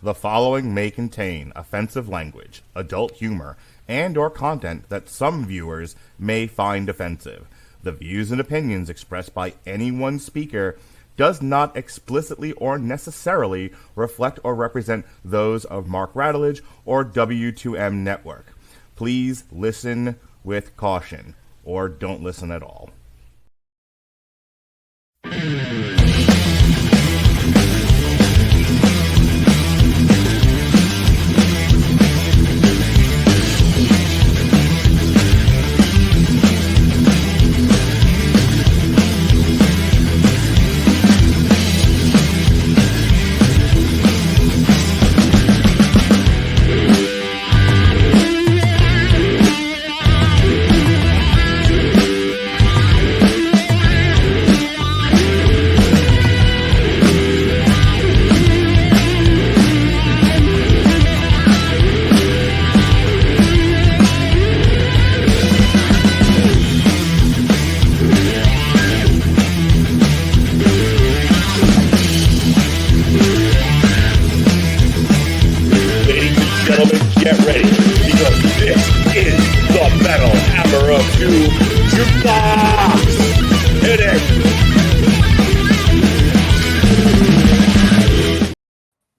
The following may contain offensive language, adult humor, and or content that some viewers may find offensive. The views and opinions expressed by any one speaker does not explicitly or necessarily reflect or represent those of Mark Radulich or W2M Network. Please listen with caution, or don't listen at all.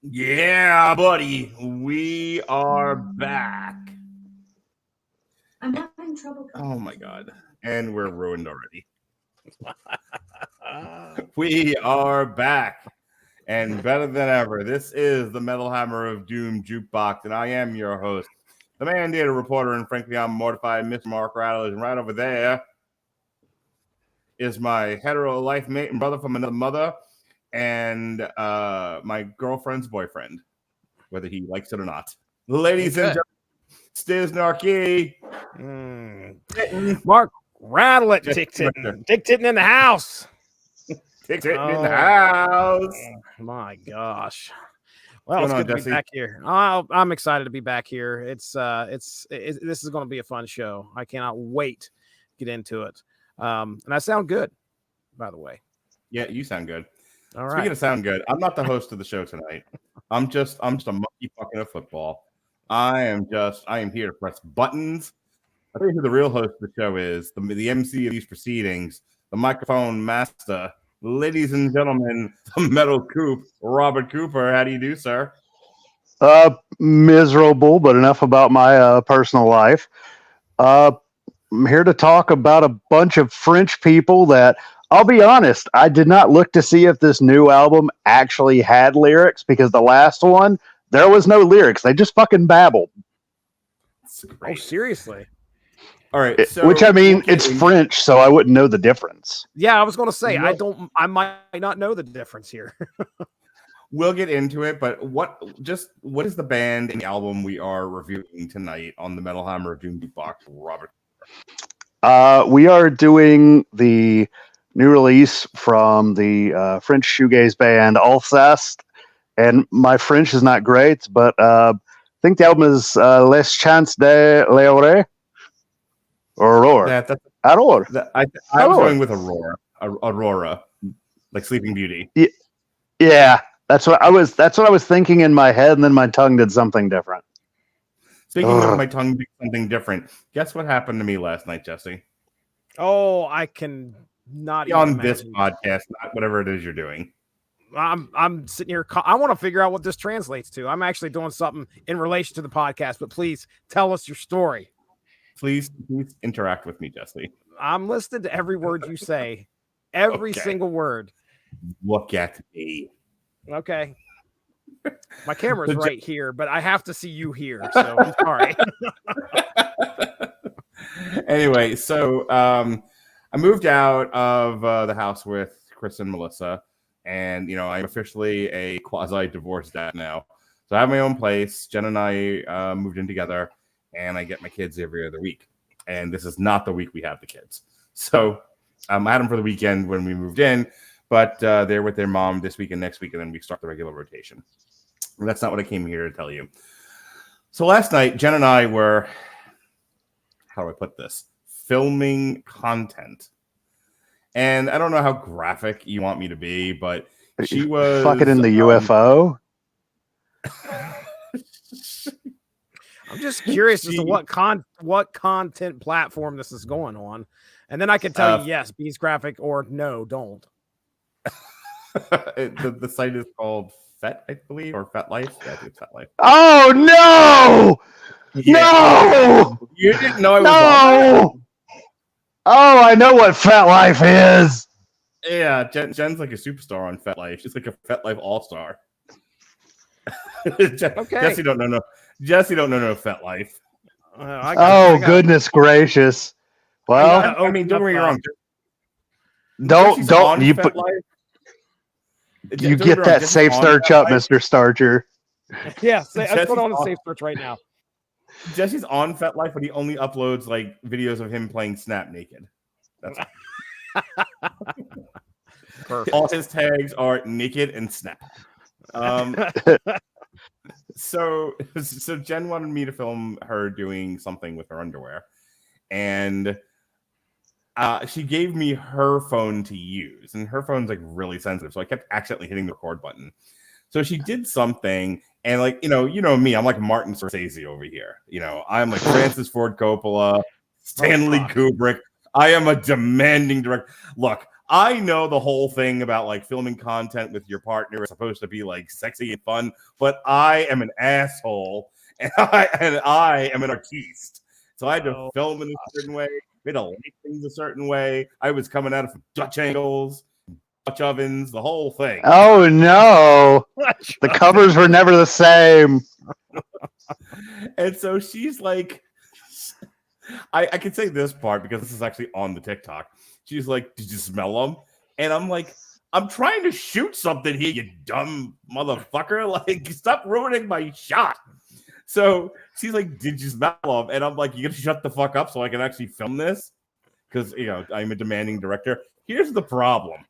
Yeah, buddy, we are back. I'm having trouble. Oh my god, and we're ruined already. We are back, and better than ever. This is the Metal Hammer of Doom Jukebox, and I am your host, the mandated reporter, and frankly, I'm mortified, Mr. Mark Radulich. And right over there is my hetero life mate and brother from another mother, and my girlfriend's boyfriend, whether he likes it or not. Ladies and gentlemen, Stiz Mark Radulich, Tick-Titting in the house. Tick-Titting in the house. My gosh. Well, it's good to be back here. I'm excited to be back here. This is going to be a fun show. I cannot wait to get into it. And I sound good, by the way. Yeah, you sound good. All right. Speaking of sound good, I'm not the host of the show tonight. I'm just a monkey fucking of football. I am here to press buttons. I think who the real host of the show is, the MC of these proceedings, the microphone master, ladies and gentlemen, the metal coop, Robert Cooper. How do you do, sir? Miserable, but enough about my personal life. I'm here to talk about a bunch of French people that, I'll be honest, I did not look to see if this new album actually had lyrics, because the last one, there was no lyrics. They just fucking babbled. Oh, seriously? All right. So, which, I mean, it's French, so I wouldn't know the difference. Yeah, I was going to say, I might not know the difference here. We'll get into it, but what is the band and the album we are reviewing tonight on the Metal Hammer of Doom Jukebox, Robert? We are doing the new release from the French shoegaze band Alcest, and my French is not great, but I think the album is Les Chants de l'Aurore. Aurore. Aurore. I was going with Aurora, like Sleeping Beauty. Yeah, that's what I was thinking in my head, and then my tongue did something different. Speaking of my tongue doing something different, guess what happened to me last night, Jesse? Oh, I can not on even this imagine. podcast, not whatever it is you're doing. I'm sitting here. I want to figure out what this translates to. I'm actually doing something in relation to the podcast, but please tell us your story. Please interact with me, Jesse. I'm listening to every word you say, every single word. Look at me. Okay. My camera's right here, but I have to see you here. So I'm sorry. Anyway, so I moved out of the house with Chris and Melissa, and I'm officially a quasi-divorced dad now. So I have my own place. Jen and I moved in together, and I get my kids every other week. And this is not the week we have the kids. So I had them for the weekend when we moved in, but they're with their mom this week and next week, and then we start the regular rotation. And that's not what I came here to tell you. So last night, Jen and I were, how do I put this? Filming content. And I don't know how graphic you want me to be, but she was fucking in the UFO. I'm just curious as to what content platform this is going on, and then I can tell you yes, Beast Graphic, or no, don't. The site is called Fet, I believe, or Fet Life. Yeah, I think it's Fet Life. Oh no! Yeah. No! You didn't know I was No! Oh, I know what Fet Life is. Yeah, Jen's like a superstar on Fet Life. She's like a Fet Life all-star. Okay. Jesse don't know no Fet Life. Goodness gracious. Well, I mean, don't get me wrong. Don't you put you get that safe search up, Mr. Starcher. Yeah, let's put on a safe search right now. Jesse's on Fet Life, but he only uploads like videos of him playing Snap naked. That's Perfect. All his tags are naked and Snap. So Jen wanted me to film her doing something with her underwear, and she gave me her phone to use, and her phone's like really sensitive, so I kept accidentally hitting the record button. So she did something, and like you know me, I'm like Martin Scorsese over here. You know, I'm like Francis Ford Coppola, Stanley Kubrick. I am a demanding director. Look, I know the whole thing about like filming content with your partner is supposed to be like sexy and fun, but I am an asshole, and I am an artiste. So I had to film in a certain way. We had to light things a certain way. I was coming at it from Dutch angles, Dutch ovens, the whole thing. Oh no! The covers were never the same. And so she's like, I can say this part because this is actually on the TikTok. She's like, did you smell them? And I'm like, I'm trying to shoot something here, you dumb motherfucker. Like, stop ruining my shot. So she's like, did you smell them? And I'm like, you gotta shut the fuck up so I can actually film this. Because, you know, I'm a demanding director. Here's the problem.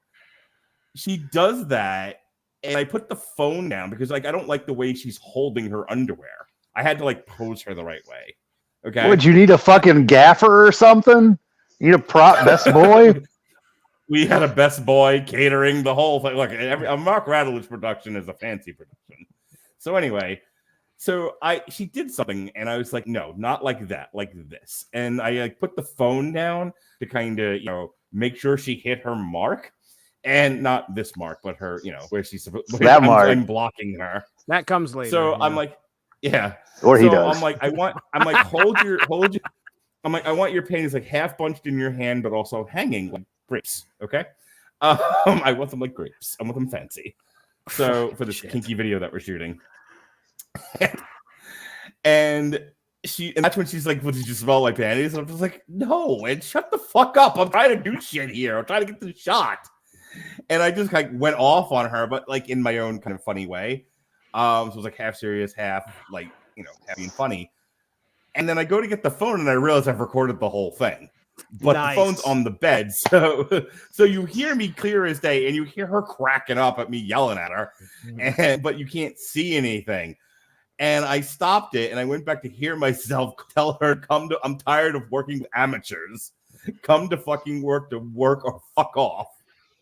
She does that, and I put the phone down because, like, I don't like the way she's holding her underwear. I had to, like, pose her the right way. Okay. Would you need a fucking gaffer or something? You need a prop best boy? We had a best boy catering the whole thing. Look, a Mark Radulich production is a fancy production. So anyway, she did something, and I was like, no, not like that, like this. And I like put the phone down to kind of, you know, make sure she hit her mark, and not this mark, but her, you know, where she's supposed. That mark. I'm blocking her. That comes later. So I'm like, yeah. Or he does. I'm like, hold your. I'm like, I want your panties like half bunched in your hand, but also hanging like grapes. Okay. I want them like grapes. I want them fancy. So for this kinky video that we're shooting. and that's when she's like, well, did you smell like panties? And I'm just like, no, and shut the fuck up. I'm trying to do shit here. I'm trying to get the shot. And I just like went off on her, but like in my own kind of funny way. So it was like half serious, half like, you know, half being funny. And then I go to get the phone and I realize I've recorded the whole thing. But the phone's on the bed. So you hear me clear as day and you hear her cracking up at me yelling at her. But you can't see anything. And I stopped it and I went back to hear myself tell her, I'm tired of working with amateurs. Come to fucking work or fuck off.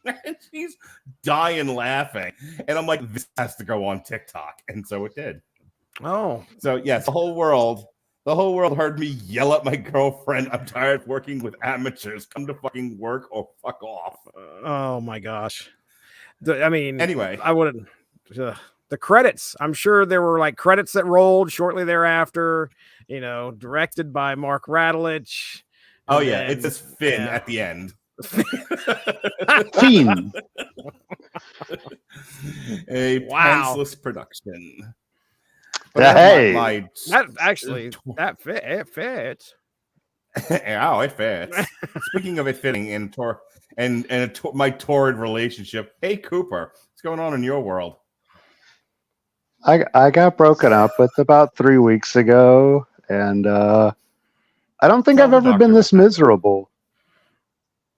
And she's dying laughing. And I'm like, this has to go on TikTok. And so it did. Oh. So yes, the whole world heard me yell at my girlfriend, I'm tired of working with amateurs. Come to fucking work or fuck off. Oh my gosh. I mean, anyway, I wouldn't. The credits. I'm sure there were like credits that rolled shortly thereafter, you know, directed by Mark Radulich. Oh yeah, it says Finn at the end. Fiend. A pantsless production. Hey, that fit. It fits. Oh, it fits. Speaking of it fitting my torrid relationship. Hey, Cooper, what's going on in your world? I got broken up with about 3 weeks ago, and I don't think I've ever been this miserable.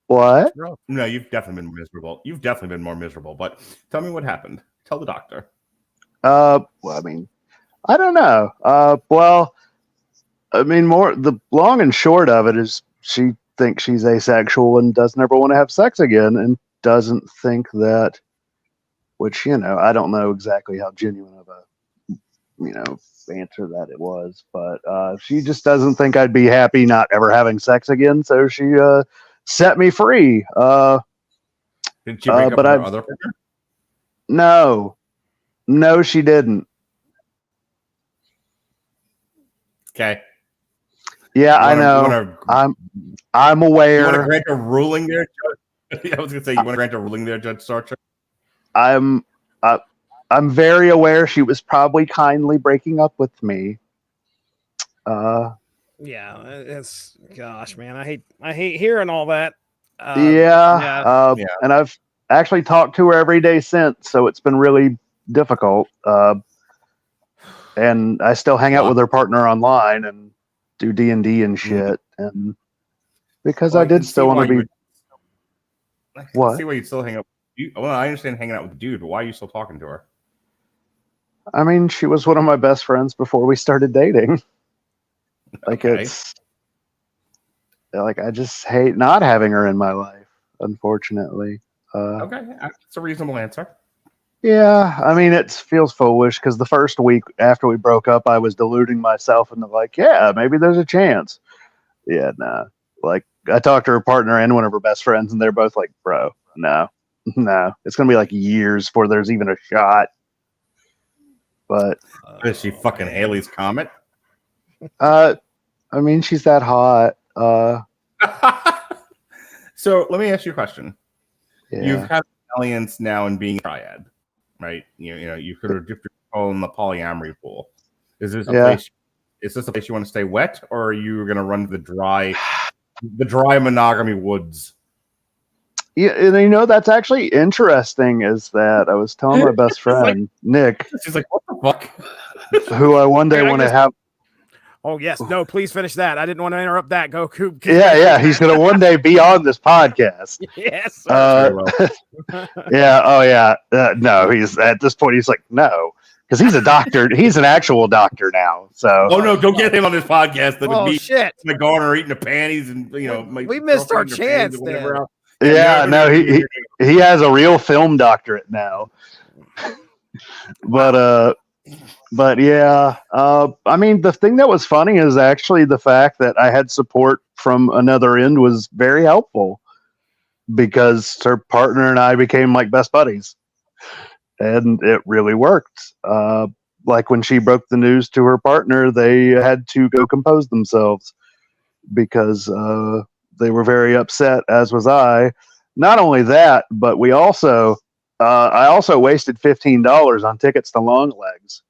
What? No, you've definitely been miserable. You've definitely been more miserable. But tell me what happened. Tell the doctor. Well, I mean, I don't know. Well, I mean, the long and short of it is she thinks she's asexual and doesn't ever want to have sex again, and doesn't think that. Which, you know, I don't know exactly how genuine of a answer that it was. But she just doesn't think I'd be happy not ever having sex again, so she set me free. Did she break up with her other partner? No, she didn't. Okay. Yeah, I know. I'm aware. You want to grant a ruling there, Judge? I was going to say, you want to grant a ruling there, Judge Starcher? I'm very aware she was probably kindly breaking up with me. Yeah, it's gosh, man, I hate hearing all that. Yeah. And I've actually talked to her every day since, so it's been really difficult. And I still hang out with her partner online and do D&D and shit. And because I did still want to be. What? See why you still hang out. Well, I understand hanging out with the dude, but why are you still talking to her? I mean, she was one of my best friends before we started dating. It's like I just hate not having her in my life, unfortunately. Okay, that's a reasonable answer. Yeah, I mean, it feels foolish because the first week after we broke up, I was deluding myself and like, yeah, maybe there's a chance. Yeah, nah. Like, I talked to her partner and one of her best friends, and they're both like, bro, no. It's going to be like years before there's even a shot. But is she fucking Haley's Comet? I mean, she's that hot. So let me ask you a question. Yeah. You've had alliance now in being a triad, right? You could have dipped your toe in the polyamory pool. Is this a place? Is this a place you want to stay wet, or are you going to run the dry monogamy woods? Yeah, and that's actually interesting. Is that I was telling my best friend Nick, she's like, "What the fuck?" Who I one day want to have. Oh yes, no, please finish that. I didn't want to interrupt that. Go, Coop. Yeah, he's gonna one day be on this podcast. Yes. Yeah. Oh yeah. No, he's at this point. He's like, no, because he's a doctor. He's an actual doctor now. So. Oh no! Don't get him on this podcast. Shit. McGarner eating the panties and we missed our chance. Yeah, no, he has a real film doctorate now. But yeah, I mean, the thing that was funny is actually the fact that I had support from another end was very helpful because her partner and I became like best buddies, and it really worked. Like when she broke the news to her partner, they had to go compose themselves because they were very upset, as was I. Not only that, but I also wasted $15 on tickets to Longlegs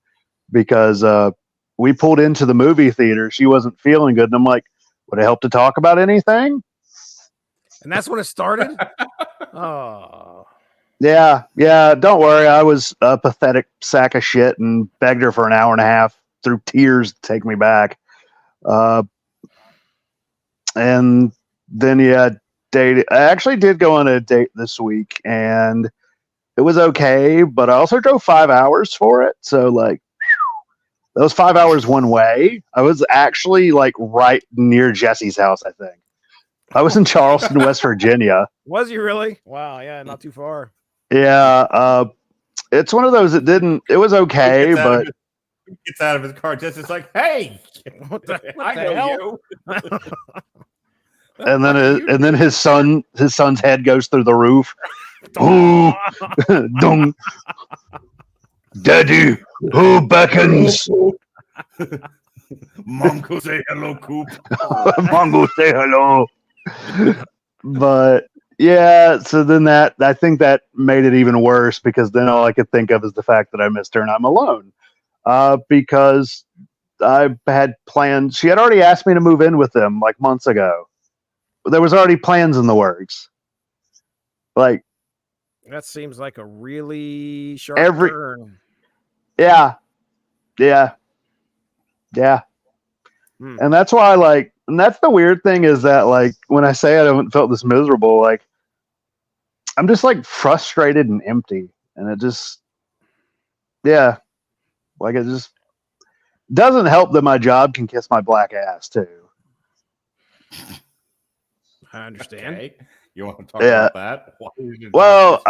because we pulled into the movie theater. She wasn't feeling good. And I'm like, would it help to talk about anything? And that's when it started? Oh. Yeah. Don't worry. I was a pathetic sack of shit and begged her for an hour and a half through tears to take me back. And then, dated. I actually did go on a date this week, and it was okay, but I also drove 5 hours for it. So, like, that was 5 hours one way. I was actually, like, right near Jesse's house, I think. I was in Charleston, West Virginia. Was you really? Wow, yeah, not too far. Yeah, it's one of those it was okay, but... He gets out of his car, Jesse's like, hey! What the know you. And then his son's head goes through the roof. Ooh, dong, Daddy, who beckons? Mongo, say hello, Coop. Mongo, say hello. But yeah, so then I think that made it even worse because then all I could think of is the fact that I missed her and I'm alone. Because I had plans. She had already asked me to move in with them like months ago. There was already plans in the works. Like that seems like a really sharp turn. Yeah. And that's why and that's the weird thing is that like when I say I haven't felt this miserable, like I'm just like frustrated and empty. And it just it just doesn't help that my job can kiss my black ass too. I understand. Okay. You want to talk about that? Well,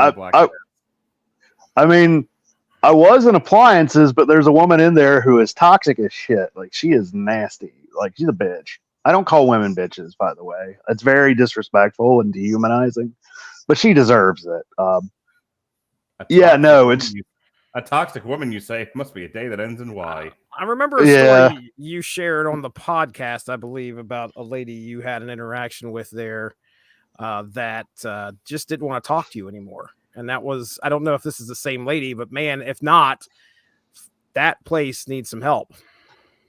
I mean, I was in appliances, but there's a woman in there who is toxic as shit. Like, she is nasty. Like, she's a bitch. I don't call women bitches, by the way. It's very disrespectful and dehumanizing, but she deserves it. It's a toxic woman. You say it must be a day that ends in Y. I remember a story you shared on the podcast, I believe, about a lady you had an interaction with there that just didn't want to talk to you anymore. And that was, I don't know if this is the same lady, but man, if not, that place needs some help.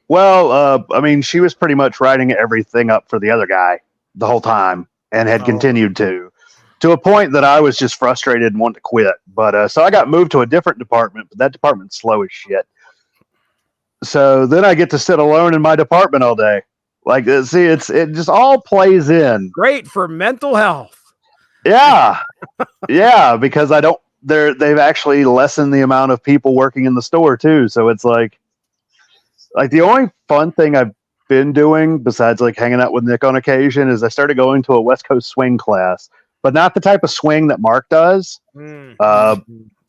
Well, I mean, she was pretty much writing everything up for the other guy the whole time and had continued to a point that I was just frustrated and wanted to quit. But so I got moved to a different department, but that department's slow as shit. So then I get to sit alone in my department all day. Like, see, it just all plays in. Great for mental health. Yeah. Yeah, because they've actually lessened the amount of people working in the store too. So it's like the only fun thing I've been doing besides like hanging out with Nick on occasion is I started going to a West Coast swing class, but not the type of swing that Mark does.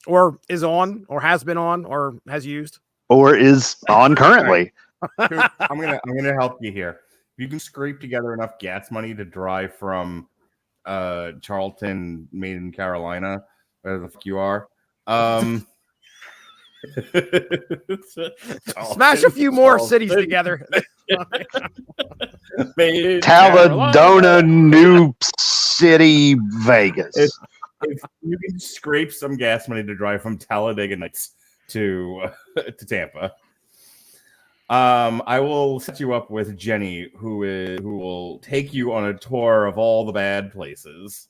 Or is on, or has been on, or has used, or is on currently. I'm gonna help you here. You can scrape together enough gas money to drive from Charlton, made in Carolina, where the fuck you are. Smash a few more cities together. Talladega, New City, Vegas. If you can scrape some gas money to drive from Talladega Nights to Tampa, I will set you up with Jenny, who will take you on a tour of all the bad places,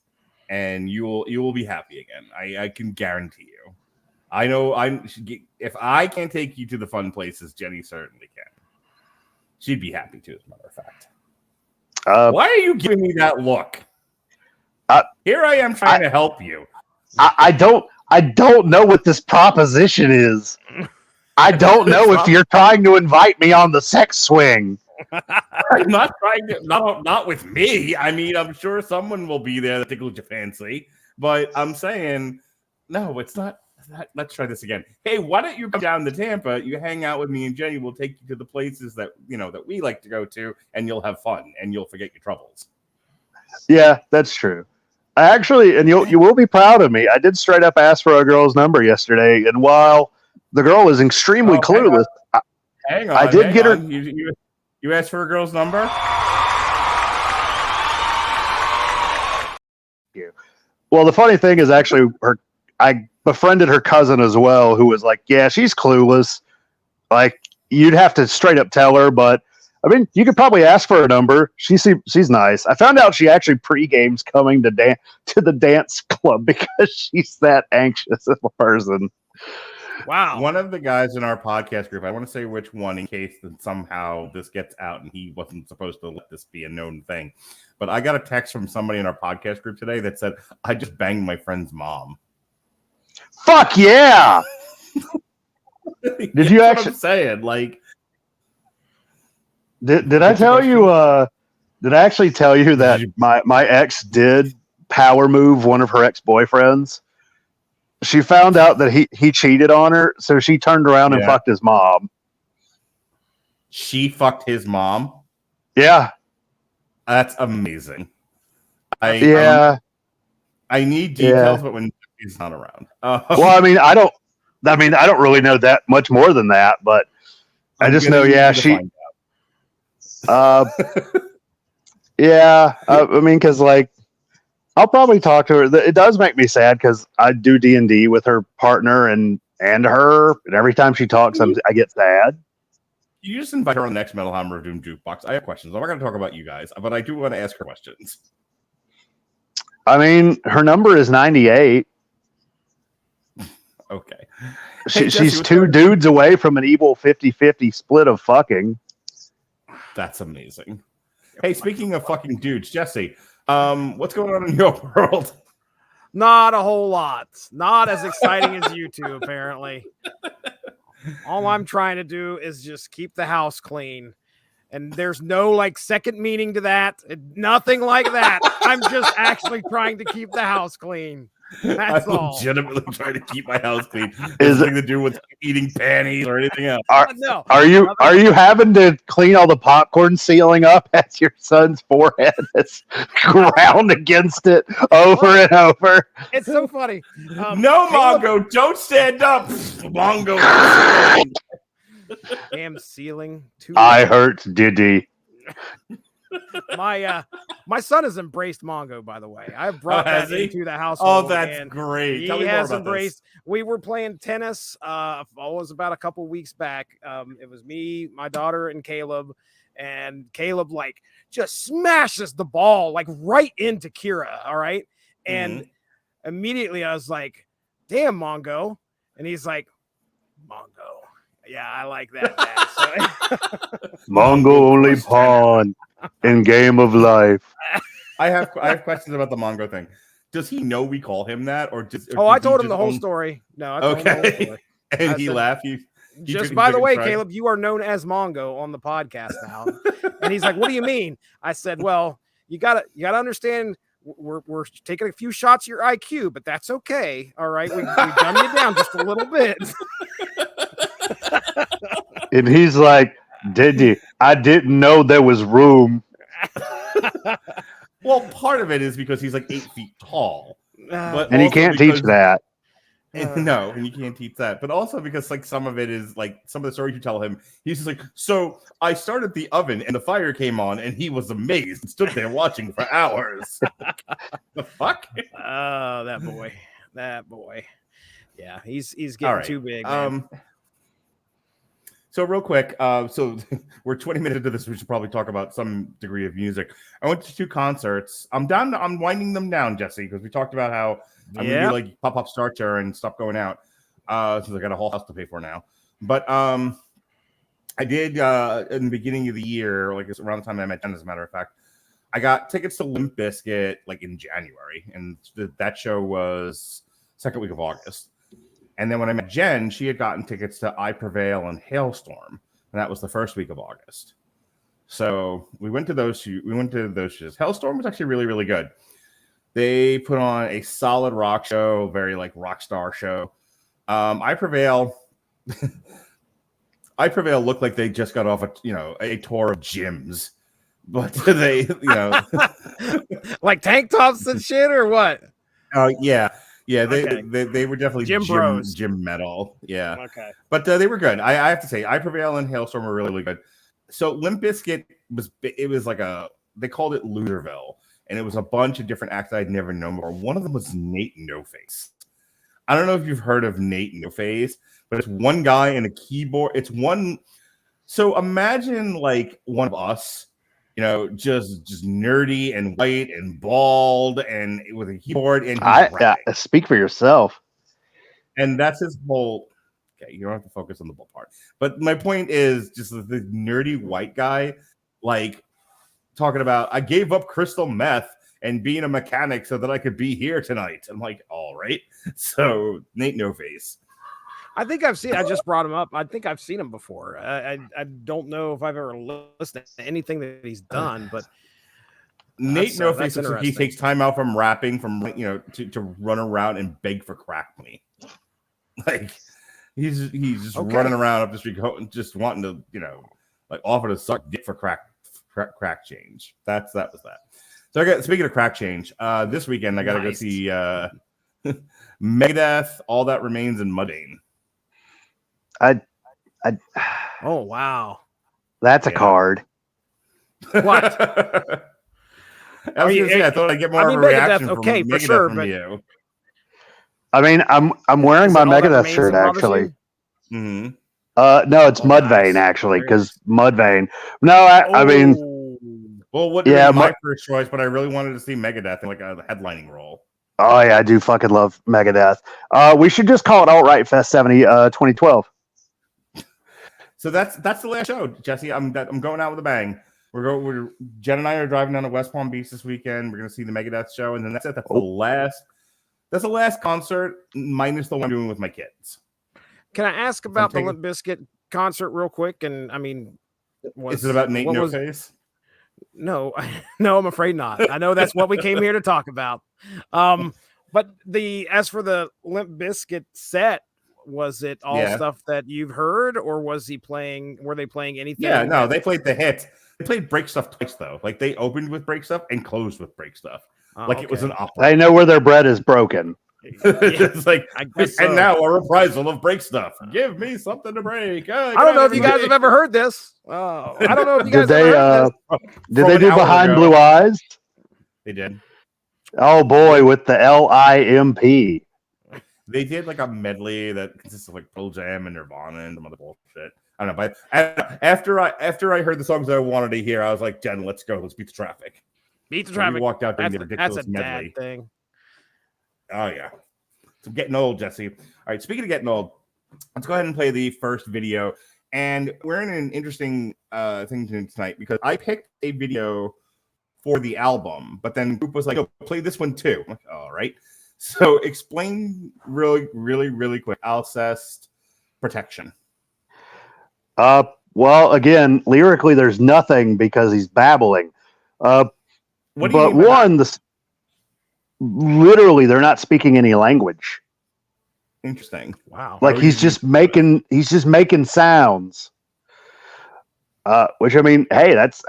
and you will be happy again. I can guarantee you. I know if I can't take you to the fun places, Jenny certainly can. She'd be happy too, as a matter of fact. Why are you giving me that look? Here I am trying to help you. I don't know what this proposition is. I don't know if you're trying to invite me on the sex swing. I'm not trying to. Not with me. I mean, I'm sure someone will be there that tickles your fancy. But I'm saying, no, it's not. Let's try this again. Hey, why don't you come down to Tampa? You hang out with me and Jenny. We'll take you to the places that we like to go to, and you'll have fun and you'll forget your troubles. Yeah, that's true. I actually, and you will be proud of me. I did straight up ask for a girl's number yesterday, and while the girl was extremely clueless, I did get her. You asked for a girl's number? Well, the funny thing is actually I befriended her cousin as well, who was like, yeah, she's clueless. Like, you'd have to straight up tell her, but I mean, you could probably ask for a number. She's nice. I found out she actually pre-games coming to the dance club because she's that anxious of a person. Wow. One of the guys in our podcast group, I want to say which one in case that somehow this gets out and he wasn't supposed to let this be a known thing. But I got a text from somebody in our podcast group today that said, I just banged my friend's mom. Fuck yeah! Did you actually what I'm saying? Like, did I tell you? Did I actually tell you that my ex did power move one of her ex-boyfriends? She found out that he cheated on her, so she turned around and fucked his mom. She fucked his mom? Yeah. That's amazing. I need details, but when he's not around. Well, I don't really know that much more than that, but I just know, she. Because like, I'll probably talk to her. It does make me sad because I do D&D with her partner and her, and every time she talks, I get sad. You just invite her on the next Metal Hammer of Doom Jukebox. I have questions. I'm not going to talk about you guys, but I do want to ask her questions. I mean, her number is 98. Okay. She's two dudes away from an evil 50-50 split of fucking. That's amazing. Hey, speaking of fucking dudes, Jesse, what's going on in your world? Not a whole lot. Not as exciting as you two, apparently. All I'm trying to do is just keep the house clean. And there's no like second meaning to that. Nothing like that. I'm just actually trying to keep the house clean. That's I'm all. legitimately trying to keep my house clean. Is Nothing to do with eating panties or anything else. No. Are you having to clean all the popcorn ceiling up as your son's forehead is ground against it over and over? It's so funny. No, Caleb- Mongo, don't stand up. Mongo. Damn ceiling. I hurt Diddy. My son has embraced Mongo, by the way. I brought has that he? into the household. Oh, that's great. He Tell me more has about embraced. this. We were playing tennis. It was about a couple weeks back. It was me, my daughter, and Caleb. And Caleb like just smashes the ball like right into Kira. All right. And immediately I was like, damn, Mongo. And he's like, Mongo. Yeah, I like that. Mongo only pawn in game of life. I have questions about the Mongo thing. Does he know we call him that, or just? Oh, I told him the whole story. No, I told him the whole story. And he laughed. Just by the way, Caleb, you are known as Mongo on the podcast now. And he's like, "What do you mean?" I said, "Well, you gotta understand. We're taking a few shots at your IQ, but that's okay. All right, we dumb you down just a little bit." And he's like, Diddy, I didn't know there was room. Well, part of it is because he's like 8 feet tall, but And he can't teach that. No, and you can't teach that. But also because like some of it is like some of the stories you tell him, he's just like, so I started the oven and the fire came on and he was amazed and stood there watching for hours. The fuck? Oh, that boy. Yeah, he's getting too big. Man. So real quick, so we're 20 minutes into this. We should probably talk about some degree of music. I went to 2 concerts. I'm winding them down, Jesse, because we talked about how I'm gonna do like pop Starcher and stuff going out. Since I got a whole house to pay for now. But I did in the beginning of the year, like it's around the time I met Jen, as a matter of fact, I got tickets to Limp Bizkit like in January, and that show was second week of August. And then when I met Jen, she had gotten tickets to I Prevail and Hailstorm, and that was the first week of August. So we went to those shows. Hailstorm was actually really, really good. They put on a solid rock show, very like rock star show. I Prevail looked like they just got off a tour of gyms, but they like tank tops and shit or what? Oh yeah. Yeah, they were definitely gym metal. Yeah. Okay. But they were good. I have to say, I Prevail and Hailstorm were really, really good. So Limp Bizkit was like they called it Loserville, and it was a bunch of different acts I'd never known before. One of them was Nate No Face. I don't know if you've heard of Nate No Face, but it's one guy and a keyboard. It's one. So imagine like one of us, just nerdy and white and bald and with a keyboard. And speak for yourself. And that's his whole. Okay, you don't have to focus on the bull part. But my point is just the nerdy white guy, like talking about, I gave up crystal meth and being a mechanic so that I could be here tonight. I'm like, all right. So Nate No Face. I think I just brought him up. I think I've seen him before. I don't know if I've ever listened to anything that he's done, but Nate No Face looks like he takes time out from rapping to run around and beg for crack money. Like he's just running around up the street just wanting to, like offer to suck dick for crack change. That was that. So speaking of crack change, this weekend I got to go see Megadeth, All That Remains in Mudvayne. Oh wow, that's a card. What? I was gonna say, I thought I'd get more of a reaction from Megadeth for sure, from you. I mean, I'm wearing my Megadeth shirt actually. Mm-hmm. No, it's Mudvayne actually, because Mudvayne. No, I mean, well, what? Yeah, my first choice, but I really wanted to see Megadeth in like a headlining role. Oh yeah, I do fucking love Megadeth. We should just call it Alt Right Fest 2012. So that's the last show, Jesse. I'm going out with a bang. Jen and I are driving down to West Palm Beach this weekend. We're going to see the Megadeth show, and then that's it. That's the last concert, minus the one I'm doing with my kids. Can I ask about the Limp Bizkit concert real quick? And I mean, is it about Nate No Face? No, I'm afraid not. I know that's what we came here to talk about. But But as for the Limp Bizkit set, was it all stuff that you've heard, or were they playing anything? Yeah, no, they played the hit. They played break stuff twice though. Like they opened with break stuff and closed with break stuff. It was an opera. They know where their bread is broken. It's like, and now a reprisal of break stuff. Give me something to break. I don't know if you guys have ever heard this. I don't know if you guys have ever heard this. Did they do Behind Blue Eyes? They did. Oh boy, with the LIMP. They did like a medley that consists of like Pearl Jam and Nirvana and some other bullshit. I don't know, but after I heard the songs I wanted to hear, I was like, Jen, let's go. Let's beat the traffic. Beat the traffic. We walked out doing the ridiculous that's a medley. dad thing. Oh yeah. So getting old, Jesse. All right, speaking of getting old, let's go ahead and play the first video. And we're in an interesting thing tonight because I picked a video for the album, but then the group was like, "Oh, play this one too." I'm like, all right. So explain really quick Alcest Protection. Well, again, lyrically, there's nothing because he's babbling. Literally, they're not speaking any language. Interesting. Wow. Like he's just making sounds. Which I mean, hey, that's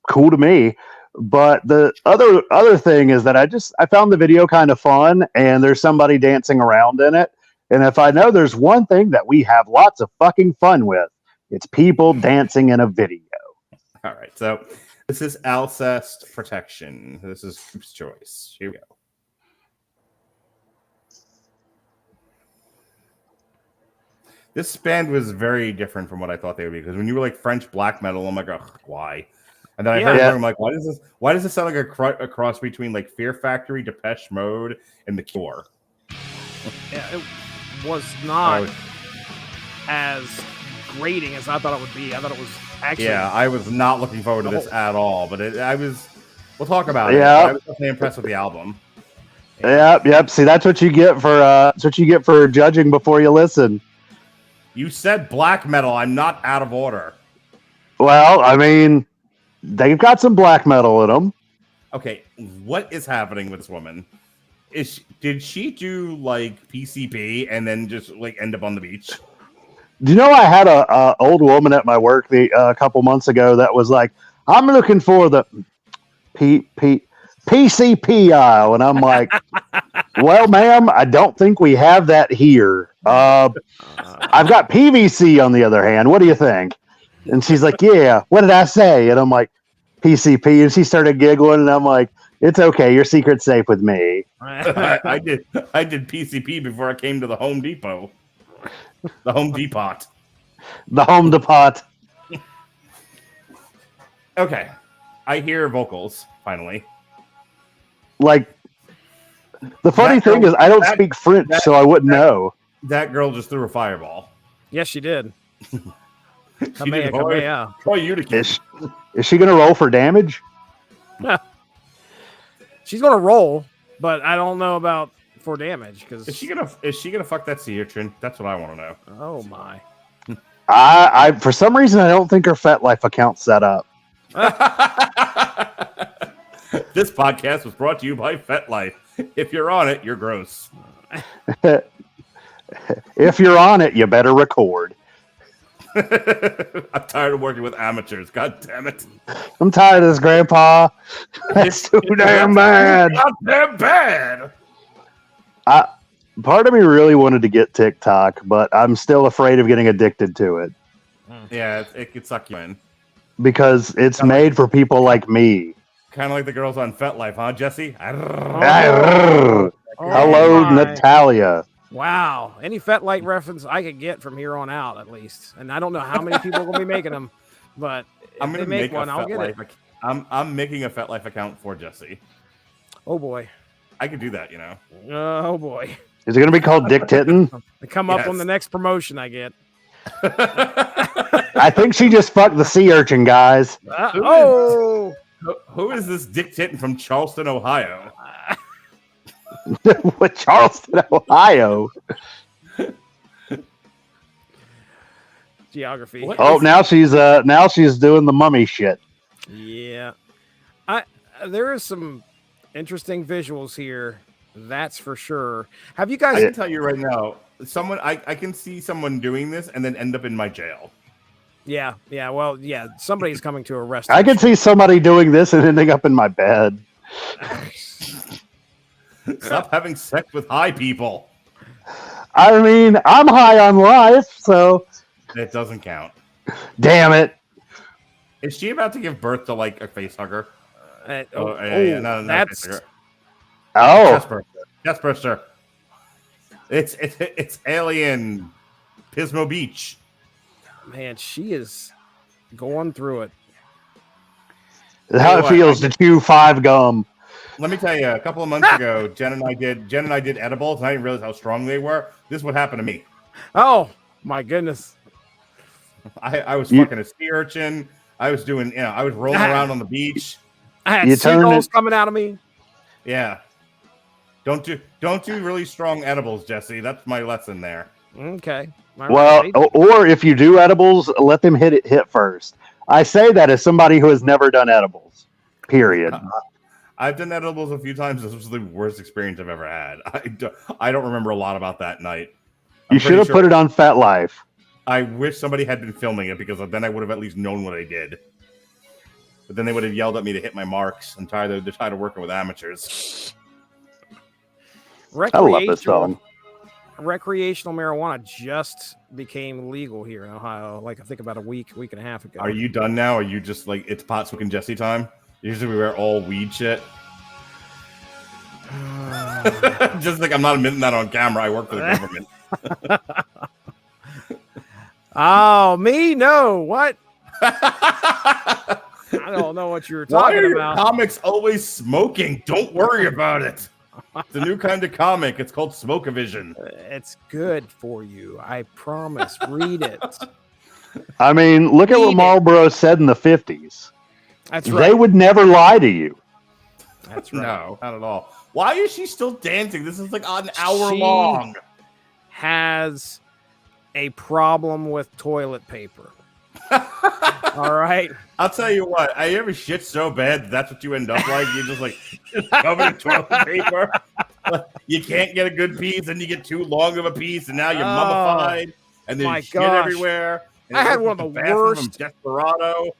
cool to me. But the other thing is that I found the video kind of fun, and there's somebody dancing around in it. And if I know there's one thing that we have lots of fucking fun with, it's people dancing in a video. All right, so this is Alcest Protection. This is group's choice. Here we go. This band was very different from what I thought they would be, because when you were like French black metal, I'm like, oh, why? And then I heard it, I'm like, why does this sound like a cross between like Fear Factory, Depeche Mode, and The Cure? Yeah, it was not as grating as I thought it would be. I thought it was actually. Yeah, I was not looking forward to this at all, but we'll talk about it. Yeah, I was definitely impressed with the album. Yep. See, that's what you get for judging before you listen. You said black metal. I'm not out of order. Well, I mean, they've got some black metal in them. Okay, what is happening with this woman? Did she do like PCP and then just like end up on the beach? Do you know I had a old woman at my work a couple months ago that was like, I'm looking for the PCP aisle, and I'm like, well, ma'am, I don't think we have that here. I've got PVC on the other hand. What do you think? And she's like, yeah, what did I say? And I'm like, PCP. And she started giggling, and I'm like, it's okay. Your secret's safe with me. I did PCP before I came to the Home Depot. The Home Depot. The Home Depot. Okay. I hear vocals, finally. Like, the funny thing is, I don't speak French, so I wouldn't know. That girl just threw a fireball. Yes, she did. Is she going to roll for damage? She's going to roll, but I don't know about for damage. Because is she gonna fuck that sea urchin? That's what I want to know. Oh my! I for some reason I don't think her FetLife account's set up. This podcast was brought to you by FetLife. If you're on it, you're gross. If you're on it, you better record. I'm tired of working with amateurs. God damn it. I'm tired of this, Grandpa. It's too damn bad. Goddamn bad. Part of me really wanted to get TikTok, but I'm still afraid of getting addicted to it. Yeah, it could suck you in. Because it's made for people like me. Kind of like the girls on FetLife, huh, Jesse? Hello, Natalia. Wow. Any FetLife reference I could get from here on out, at least. And I don't know how many people are going to be making them, but I'm going to make one. I'll get it. I'm making a FetLife account for Jesse. Oh, boy. I could do that, you know. Oh, boy. Is it going to be called Dick Tittin? They come up on the next promotion I get. I think she just fucked the sea urchin, guys. Who is this Dick Tittin from Charleston, Ohio? What, Charleston, Ohio? Geography. Now she's doing the mummy shit. Yeah. There is some interesting visuals here That's for sure. Have you I guys? can tell you right now, I can see someone doing this and then end up in my jail. Yeah. Well, yeah. Somebody's coming to arrest. I can see somebody doing this and ending up in my bed. Stop having sex with high people. I mean, I'm high on life, so It doesn't count. damn it. Is she about to give birth to like a face hugger? That's Chest burster. It's alien Pismo Beach. man. She is going through it. That's how it feels to chew 5 gum. Let me tell you, a couple of months ago, Jen and I did edibles, and I didn't realize how strong they were. This is what happened to me. Oh my goodness! I was fucking a sea urchin. I was doing, I was rolling around on the beach. I had seagulls coming out of me. Yeah. Don't do really strong edibles, Jesse. That's my lesson there. Okay. All Well, right. or if you do edibles, let them hit first. I say that as somebody who has never done edibles. Period. I've done edibles a few times. This was the worst experience I've ever had. I don't remember a lot about that night. You should have put it on Fat Life. I wish somebody had been filming it because then I would have at least known what I did. But then they would have yelled at me to hit my marks and tired of working with amateurs. I love this song. Recreational marijuana just became legal here in Ohio. Like I think about a week and a half ago. Are you done now? Are you just like it's pot smoking Jesse time? Usually we wear all weed shit. Just like I'm not admitting that on camera. I work for the government. Oh, me? No. What? I don't know what you were talking about. Comics always smoking. Don't worry about it. It's a new kind of comic. It's called Smoke-A-Vision. It's good for you. I promise. Read it. I mean, look at what Marlboro said in the 50s. That's right. They would never lie to you. That's right. No, not at all. Why is she still dancing? This is like an hour long. Has a problem with toilet paper. All right. I'll tell you what. I ever shit so bad that's what you end up like. You're just like covered in toilet paper. You can't get a good piece, and you get too long of a piece, and now you're mummified, and there's shit everywhere. I had one of the worst Desperado.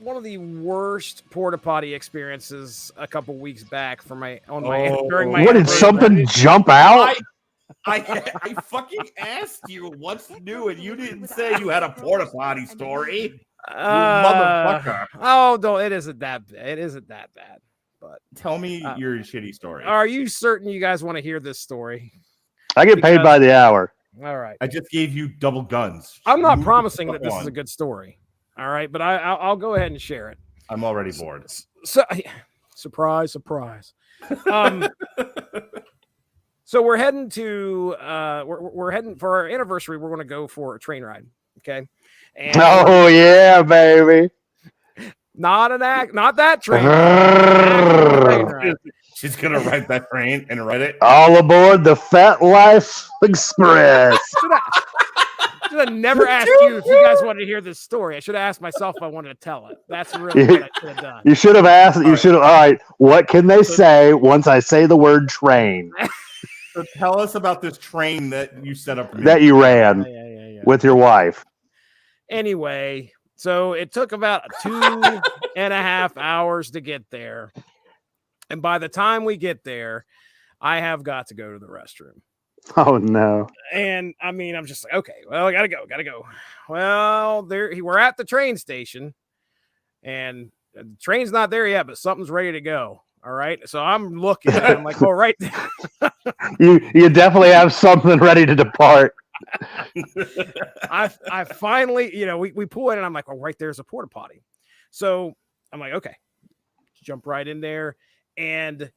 One of the worst porta potty experiences a couple weeks back during my. What did something jump out? I fucking asked you what's new, and you didn't say you had a porta potty story. You motherfucker! Oh, no, it isn't that bad. It isn't that bad. But tell me your shitty story. Are you certain you guys want to hear this story? I get paid by the hour. All right. I just gave you double guns. I'm not promising that this is a good story. All right, but I'll go ahead and share it. I'm already bored. So, surprise. So we're heading to we're heading for our anniversary. We're going to go for a train ride. Okay. And oh yeah, baby. Not that train. She's gonna ride that train and ride it. All aboard the Fat Life Express. Should have never asked you if you guys wanted to hear this story. I should have asked myself if I wanted to tell it. That's really what I should have done. You should have asked. You should have. All right. What can they say once I say the word train? So tell us about this train that you set up. That you ran with your wife. Anyway, so it took about 2.5 hours to get there. And by the time we get there, I have got to go to the restroom. Oh no. And I mean, I'm just like, okay, well, I gotta go. Well, we're at the train station, and the train's not there yet, but something's ready to go. All right. So I'm looking at it, I'm like, oh, right there. you definitely have something ready to depart. I finally, we pull in, and I'm like, oh, right there's a porta potty. So I'm like, okay, jump right in there. And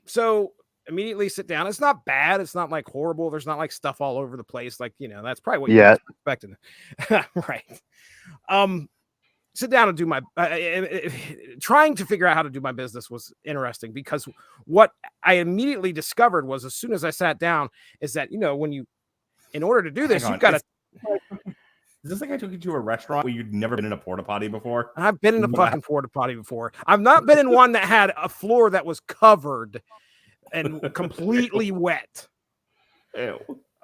so immediately sit down. It's not bad. It's not like horrible. There's not like stuff all over the place. Like, that's probably what you're expecting. Right. Sit down and do my trying to figure out how to do my business was interesting, because what I immediately discovered was, as soon as I sat down, is that, in order to do this, you've got to. Is this like I took you to a restaurant where you'd never been in a porta potty before? I've been in a fucking porta potty before. I've not been in one that had a floor that was covered and completely wet. Ew.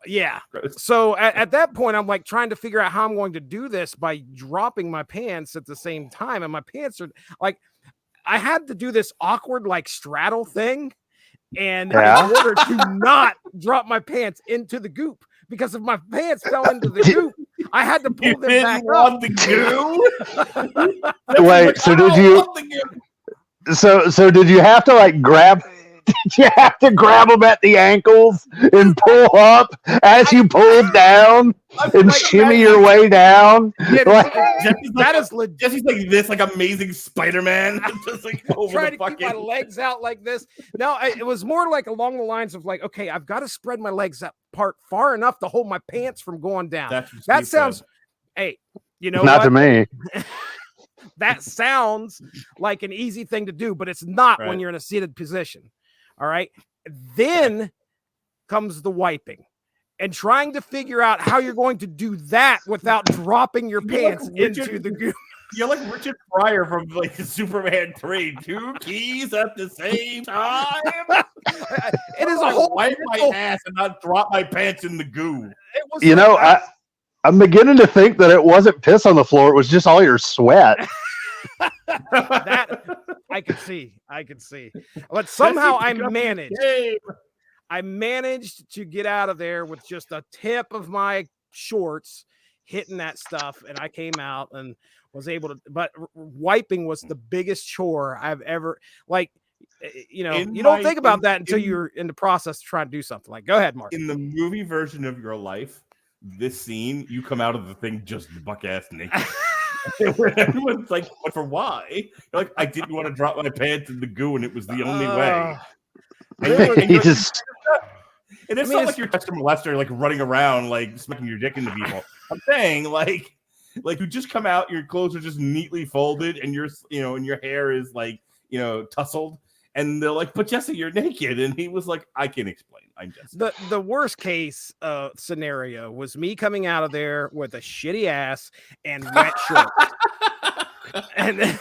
Yeah. Gross. So at that point, I'm like trying to figure out how I'm going to do this by dropping my pants at the same time. And my pants are like, I had to do this awkward like straddle thing. And in order to not drop my pants into the goop, because if my pants fell into the goop, I had to pull them back up. The goo? Wait, so did you? So did you have to like grab? Did you have to grab them at the ankles and pull up as you pulled down and like shimmy your way down? Yeah, Like, that is legit. Jesse's like this, like Amazing Spider-Man, just like over Trying the to fucking. keep my legs out like this. No, it was more like along the lines of like, okay, I've got to spread my legs apart far enough to hold my pants from going down. That sounds. Said. Hey, you know not what? to me. That sounds like an easy thing to do, but it's not Right. when you're in a seated position. All right. Then comes the wiping and trying to figure out how you're going to do that without dropping your pants into the goo. You're like Richard Pryor from like Superman 3. 2 keys at the same time. It is a whole wipe my ass and not drop my pants in the goo. It was You like know, that. I'm beginning to think that it wasn't piss on the floor; it was just all your sweat. That I could see. But somehow I managed to get out of there with just a tip of my shorts hitting that stuff, and I came out and was able to. But wiping was the biggest chore I've ever like. You know, you don't think about that until you're in the process of trying to do something. Like, go ahead, Mark. In the movie version of your life, this scene, you come out of the thing just buck ass naked. Everyone's like, "What for? Why?" You're like, "I didn't want to drop my pants in the goo, and it was the only way." You just. And it's not like you're just a molester, like running around, like smacking your dick into people. I'm saying, like you just come out, your clothes are just neatly folded, and and your hair is like, tousled. And they're like, "But Jesse, you're naked." And he was like, "I can explain. I'm Jesse." The worst case scenario was me coming out of there with a shitty ass and wet shorts. And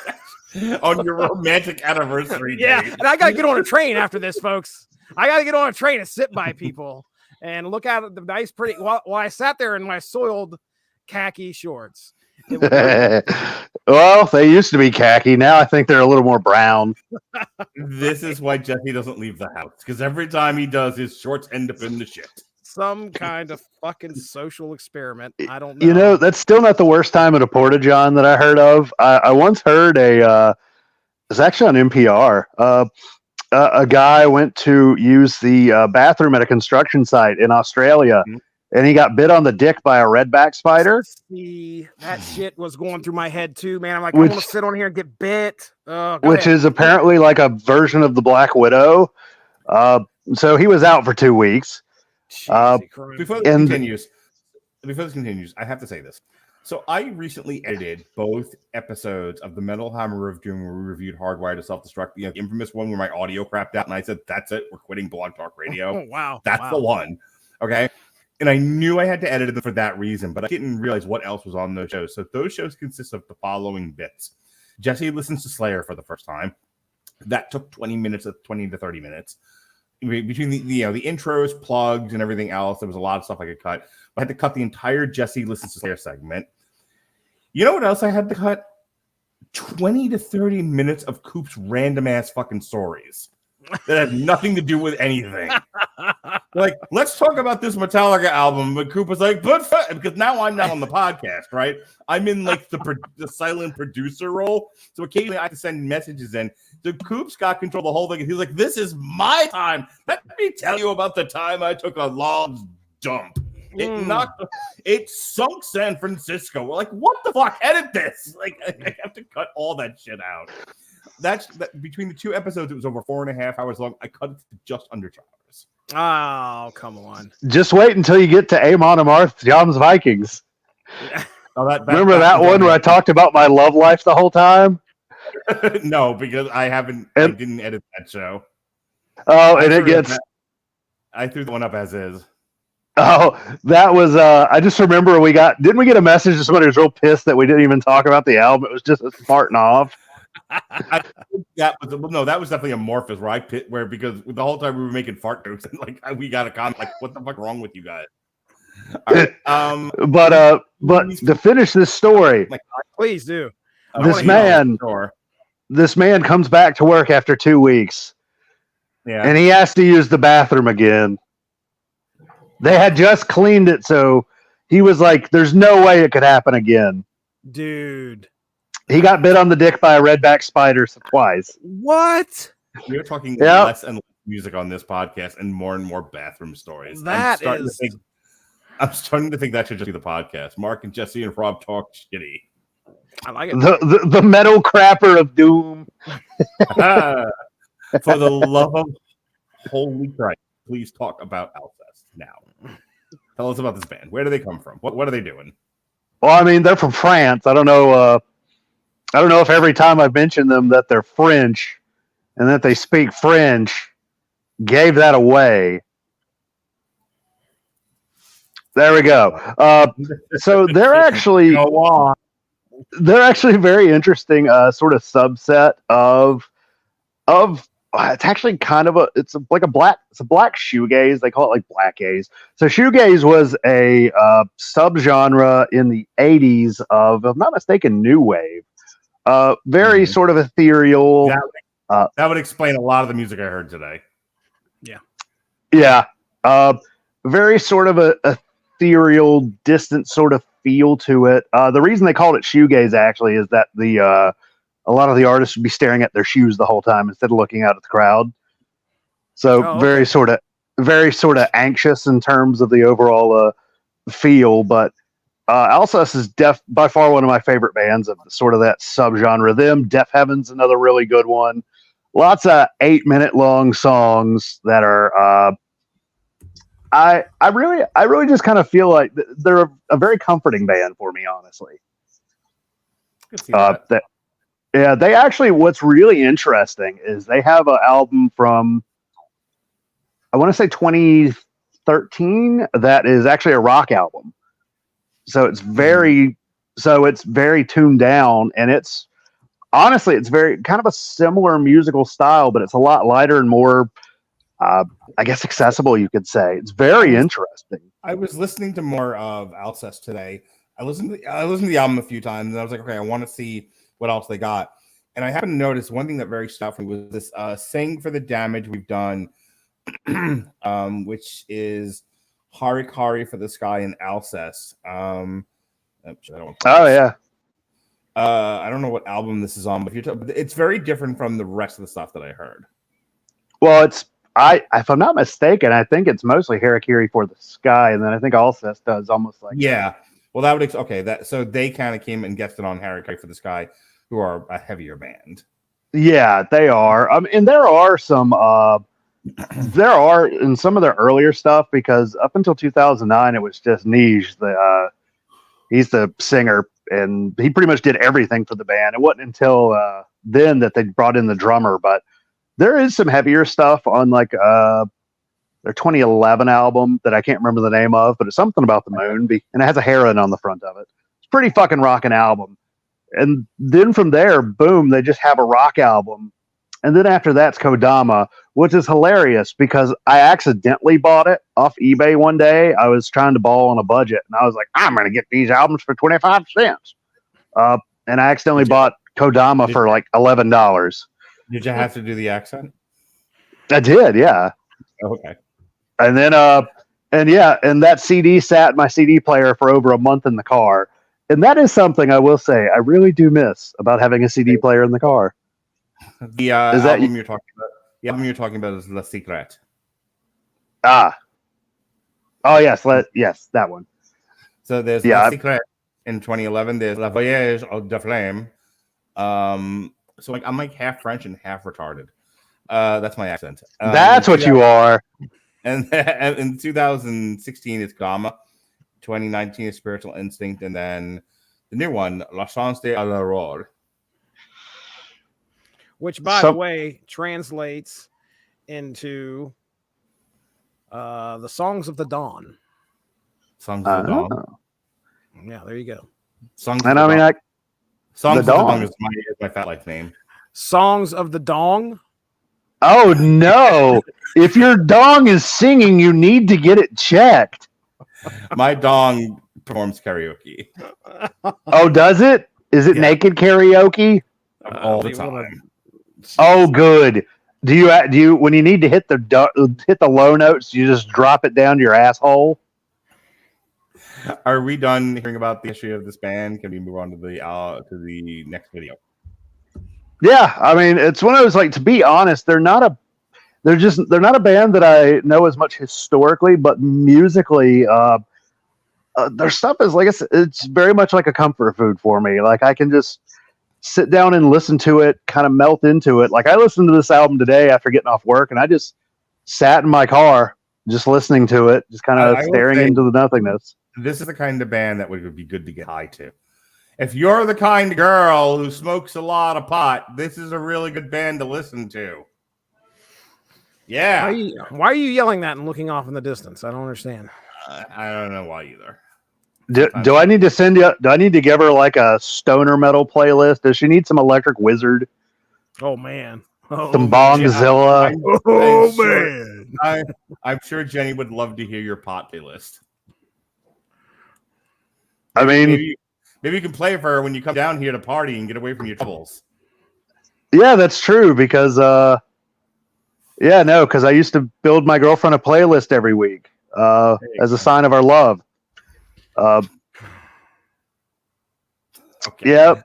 on your romantic anniversary yeah, date. and I gotta get on a train after this, folks. I gotta get on a train and sit by people and look out at the nice, pretty. While I sat there in my soiled khaki shorts. Well, they used to be khaki. Now I think they're a little more brown. This is why Jesse doesn't leave the house, because every time he does, his shorts end up in the shit. Some kind of fucking social experiment. I don't know. You know, that's still not the worst time at a porta-john that I heard of. I once heard it's actually on NPR. A guy went to use the bathroom at a construction site in Australia, and he got bit on the dick by a redback spider. See, that shit was going through my head too, man. I'm like, I want to sit on here and get bit. Which is apparently like a version of the Black Widow. So he was out for 2 weeks. Before this continues, I have to say this. So I recently edited both episodes of the Metal Hammer of Doom where we reviewed Hardwired to Self-Destruct, the infamous one where my audio crapped out and I said, "That's it, we're quitting Blog Talk Radio." Oh, wow. That's the one. Okay. And I knew I had to edit it for that reason, but I didn't realize what else was on those shows. So those shows consist of the following bits. Jesse listens to Slayer for the first time. That took 20 to 30 minutes. Between the intros, plugs, and everything else, there was a lot of stuff I could cut. I had to cut the entire Jesse listens to Slayer segment. You know what else I had to cut? 20 to 30 minutes of Coop's random ass fucking stories that have nothing to do with anything. Like, let's talk about this Metallica album. But Coop was like, because now I'm not on the podcast, right? I'm in like the silent producer role. So occasionally I have to send messages in. So Coop's got control of the whole thing. And he's like, "This is my time. Let me tell you about the time I took a long dump. It sunk San Francisco." We're like, "What the fuck? Edit this." Like, I have to cut all that shit out. That's between the two episodes, it was over 4.5 hours long. I cut it to just under 2 hours. Oh, come on. Just wait until you get to Aemon and Marth, John's Vikings. Remember that one where I talked about my love life the whole time? No, because I didn't edit that show. Oh, and it gets... I threw the one up as is. Oh, that was I just remember didn't we get a message to somebody who was real pissed that we didn't even talk about the album? It was just us farting off. I think that was definitely Amorphous where because the whole time we were making fart jokes and like we got a comment like, what the fuck wrong with you guys? All right, but to finish this story, please do. This man comes back to work after 2 weeks. Yeah. And he has to use the bathroom again. They had just cleaned it, so he was like, there's no way it could happen again. Dude. He got bit on the dick by a redback spider twice. What? We're talking less and less music on this podcast and more bathroom stories. I'm starting to think that should just be the podcast. Mark and Jesse and Rob talk shitty. I like it. The metal crapper of doom. For the love of holy Christ, please talk about Alcest now. Tell us about this band. Where do they come from? What are they doing? Well, I mean, they're from France. I don't know if every time I've mentioned them that they're French and that they speak French gave that away. There we go. So they're actually very interesting sort of subset of it's actually kind of it's a black shoegaze. They call it like blackgaze. So shoegaze was a subgenre in the 80s of, if I'm not mistaken, new wave. Very sort of ethereal. That would explain a lot of the music I heard today. Yeah. Very sort of a ethereal, distant sort of feel to it. The reason they called it shoegaze actually is that a lot of the artists would be staring at their shoes the whole time instead of looking out at the crowd. So very sort of anxious in terms of the overall feel. But Alcest is by far one of my favorite bands of sort of that subgenre. Them, Deaf Heaven's another really good one. Lots of 8-minute long songs that are. I really just kind of feel like they're a very comforting band for me, honestly. Yeah, they actually, what's really interesting is they have an album from, I want to say 2013, that is actually a rock album. So it's very tuned down, and it's very kind of a similar musical style, but it's a lot lighter and more, I guess, accessible, you could say. It's very interesting. I was listening to more of Alcest today. I listened to the album a few times, and I was like, okay, I want to see what else they got. And I happened to notice one thing that very stood out for me was this Sing for the Damage We've Done, which is Harikari for the Sky and Alcest. I don't know what album this is on, but it's very different from the rest of the stuff that I heard. Well, if I'm not mistaken, I think it's mostly Harikari for the Sky, and then I think Alcest does almost like Well, that would so they kind of came and guested on Harikari for the Sky, who are a heavier band. Yeah, they are. And there are some in some of their earlier stuff, because up until 2009 it was just Neige. He's the singer, and he pretty much did everything for the band. It wasn't until then that they brought in the drummer, but there is some heavier stuff on like their 2011 album that I can't remember the name of, but it's something about the moon, and it has a heron on the front of it. It's pretty fucking rocking album. And then from there, boom, they just have a rock album. And then after that's Kodama, which is hilarious because I accidentally bought it off eBay one day. I was trying to ball on a budget, and I was like, I'm going to get these albums for 25 cents. And I accidentally bought Kodama for like $11. Did you have to do the accent? I did, yeah. Okay. And then, and that CD sat in my CD player for over a month in the car. And that is something I will say I really do miss about having a CD player in the car. The album you're talking about? The album you're talking about is Les Discrets. Oh yes, that one. So there's Les Discrets in 2011. There's La Voyage de Flamme. So like I'm like half French and half retarded. That's my accent. That's what you are. And in 2016 it's Gamma. 2019 is Spiritual Instinct, and then the new one, La Chance de Aurore. Which, by the way, translates into the Songs of the Dawn. Songs of the Dong. Yeah, there you go. Songs and I mean, Songs of the Dong. Dong is my Fat Life name. Songs of the Dong. oh no! If your dong is singing, you need to get it checked. My dong performs karaoke Oh, does it? Is it naked karaoke? all the time. Oh, good. Do you when you need to hit the low notes, you just drop it down to your asshole? Are we done hearing about the history of this band? Can we move on to the next video? Yeah, I mean, it's one of those, like, to be honest, they're not a band that I know as much historically, but musically, their stuff is, like I said, it's very much like a comfort food for me. Like, I can just sit down and listen to it, kind of melt into it. Like, I listened to this album today after getting off work, and I just sat in my car, just listening to it, just kind of staring into the nothingness. This is the kind of band that would be good to get high to. If you're the kind of girl who smokes a lot of pot, this is a really good band to listen to. Yeah. Why are you yelling that and looking off in the distance? I don't understand. I don't know why either. Do I need to do I need to give her like a stoner metal playlist? Does she need some Electric Wizard? Oh man. Some Bongzilla? Man. I'm sure Jenny would love to hear your pot playlist. I mean, maybe you can play for her when you come down here to party and get away from your troubles. Yeah, that's true because because I used to build my girlfriend a playlist every week as a sign of our love. Okay. Yep.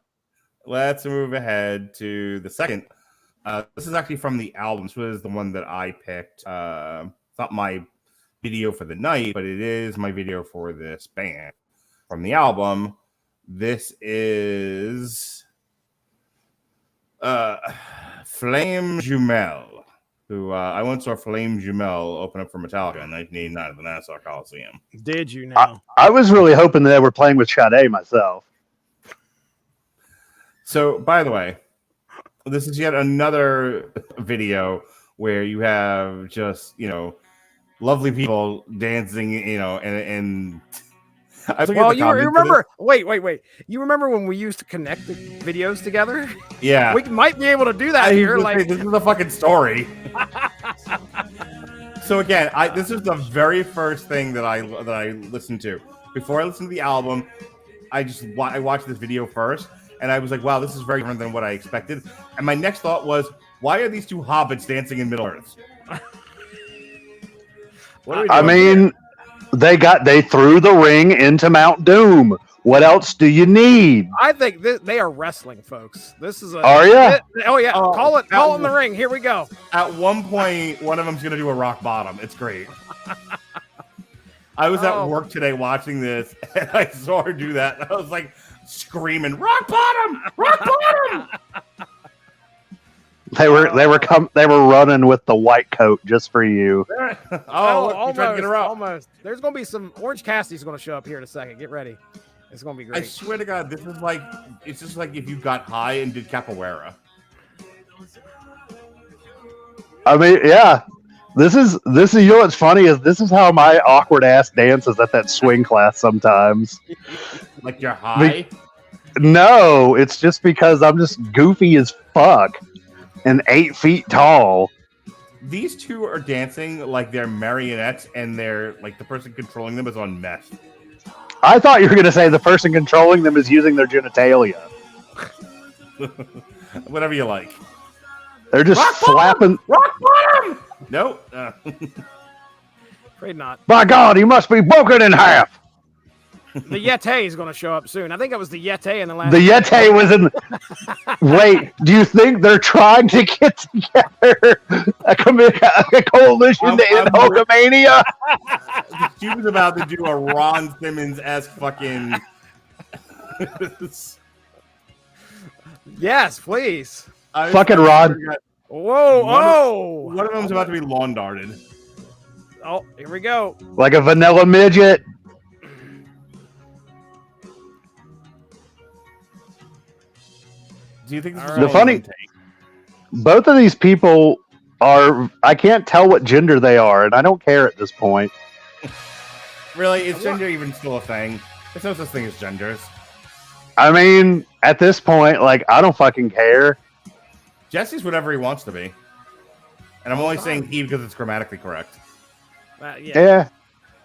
Let's move ahead to the second. This is actually from the album. This was the one that I picked. It's not my video for the night, but it is my video for this band from the album. This is Flame Jumel, who I once saw Flame Jumel open up for Metallica in 1989 at the Nassau Coliseum. Did you now? I was really hoping that they were playing with Sade myself. So, by the way, this is yet another video where you have just, lovely people dancing, and I was well, you remember? Wait. You remember when we used to connect the videos together? Yeah, we might be able to do that here. Like, this is a fucking story. So again, this is the very first thing that I listened to before I listened to the album. I watched this video first, and I was like, "Wow, this is very different than what I expected." And my next thought was, "Why are these two hobbits dancing in Middle Earth?" I mean, they threw the ring into Mount Doom. What else do you need? I think they are wrestling, folks. This is Are ya? Oh yeah, call it in the ring. Here we go. At one point, one of them's gonna do a rock bottom. It's great. I was at work today watching this, and I saw her do that. And I was like screaming, "Rock bottom! Rock bottom!" They were running with the white coat just for you. Look, almost, you tried to get her out. Almost. There's gonna be some Orange Cassidy's gonna show up here in a second. Get ready. It's gonna be great. I swear to God, this is like it's just like if you got high and did capoeira. I mean, yeah. This is you know what's funny is this is how my awkward ass dances at that swing class sometimes. Like you're high? No, it's just because I'm just goofy as fuck and 8 feet tall. These two are dancing like they're marionettes, and they're like the person controlling them is on meth. I thought you were going to say the person controlling them is using their genitalia. Whatever you like. They're just flapping. Rock bottom! Nope. Afraid not. By God, he must be broken in half. The Yeti is going to show up soon. I think it was the Yeti in the last. The Yeti was in. Wait, do you think they're trying to get together a coalition to end Hulkamania? She was about to do a Ron Simmons-esque fucking. Yes, please. Fucking Ron. Whoa! One of them's about to be lawn darted. Oh, here we go. Like a vanilla midget. Do you think this is the funny? Both of these people are. I can't tell what gender they are, and I don't care at this point. Really, is gender even still a thing? There's no such thing as genders. I mean, at this point, like, I don't fucking care. Jesse's whatever he wants to be. And I'm only saying he because it's grammatically correct. Yeah.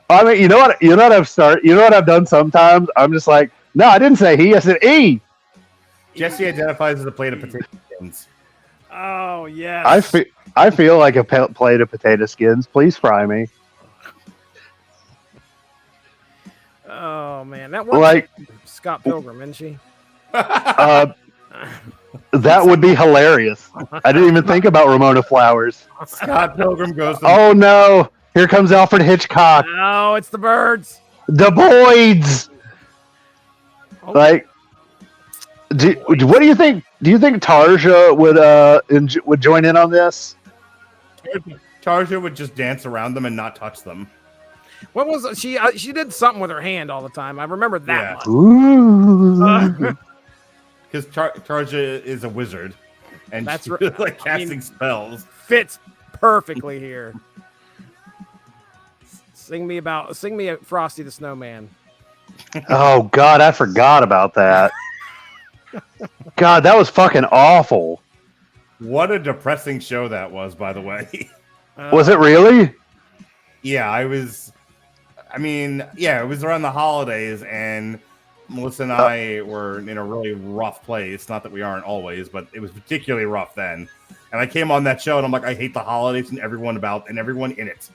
I mean, you know what I've done sometimes? I'm just like, no, I didn't say he, I said he. Jesse identifies as a plate of potato skins. Oh, yes. I feel like a plate of potato skins. Please fry me. Oh, man. That was like Scott Pilgrim, isn't she? That would be hilarious. I didn't even think about Ramona Flowers. Scott Pilgrim goes to... Oh, no. Here comes Alfred Hitchcock. No, it's the birds. The Boyds. Oh. Like, what do you think? Do you think Tarja would join in on this? Tarja would just dance around them and not touch them. What was it? She did something with her hand all the time. I remember that much. Ooh. Because Tarja is a wizard, and That's she's right. like casting spells. Fits perfectly here. Sing me Frosty the Snowman. Oh God, I forgot about that. God, that was fucking awful. What a depressing show that was, by the way. Was it really? Yeah, it was around the holidays, and Melissa and I were in a really rough place. Not that we aren't always, but it was particularly rough then. And I came on that show, and I'm like, I hate the holidays and everyone in it.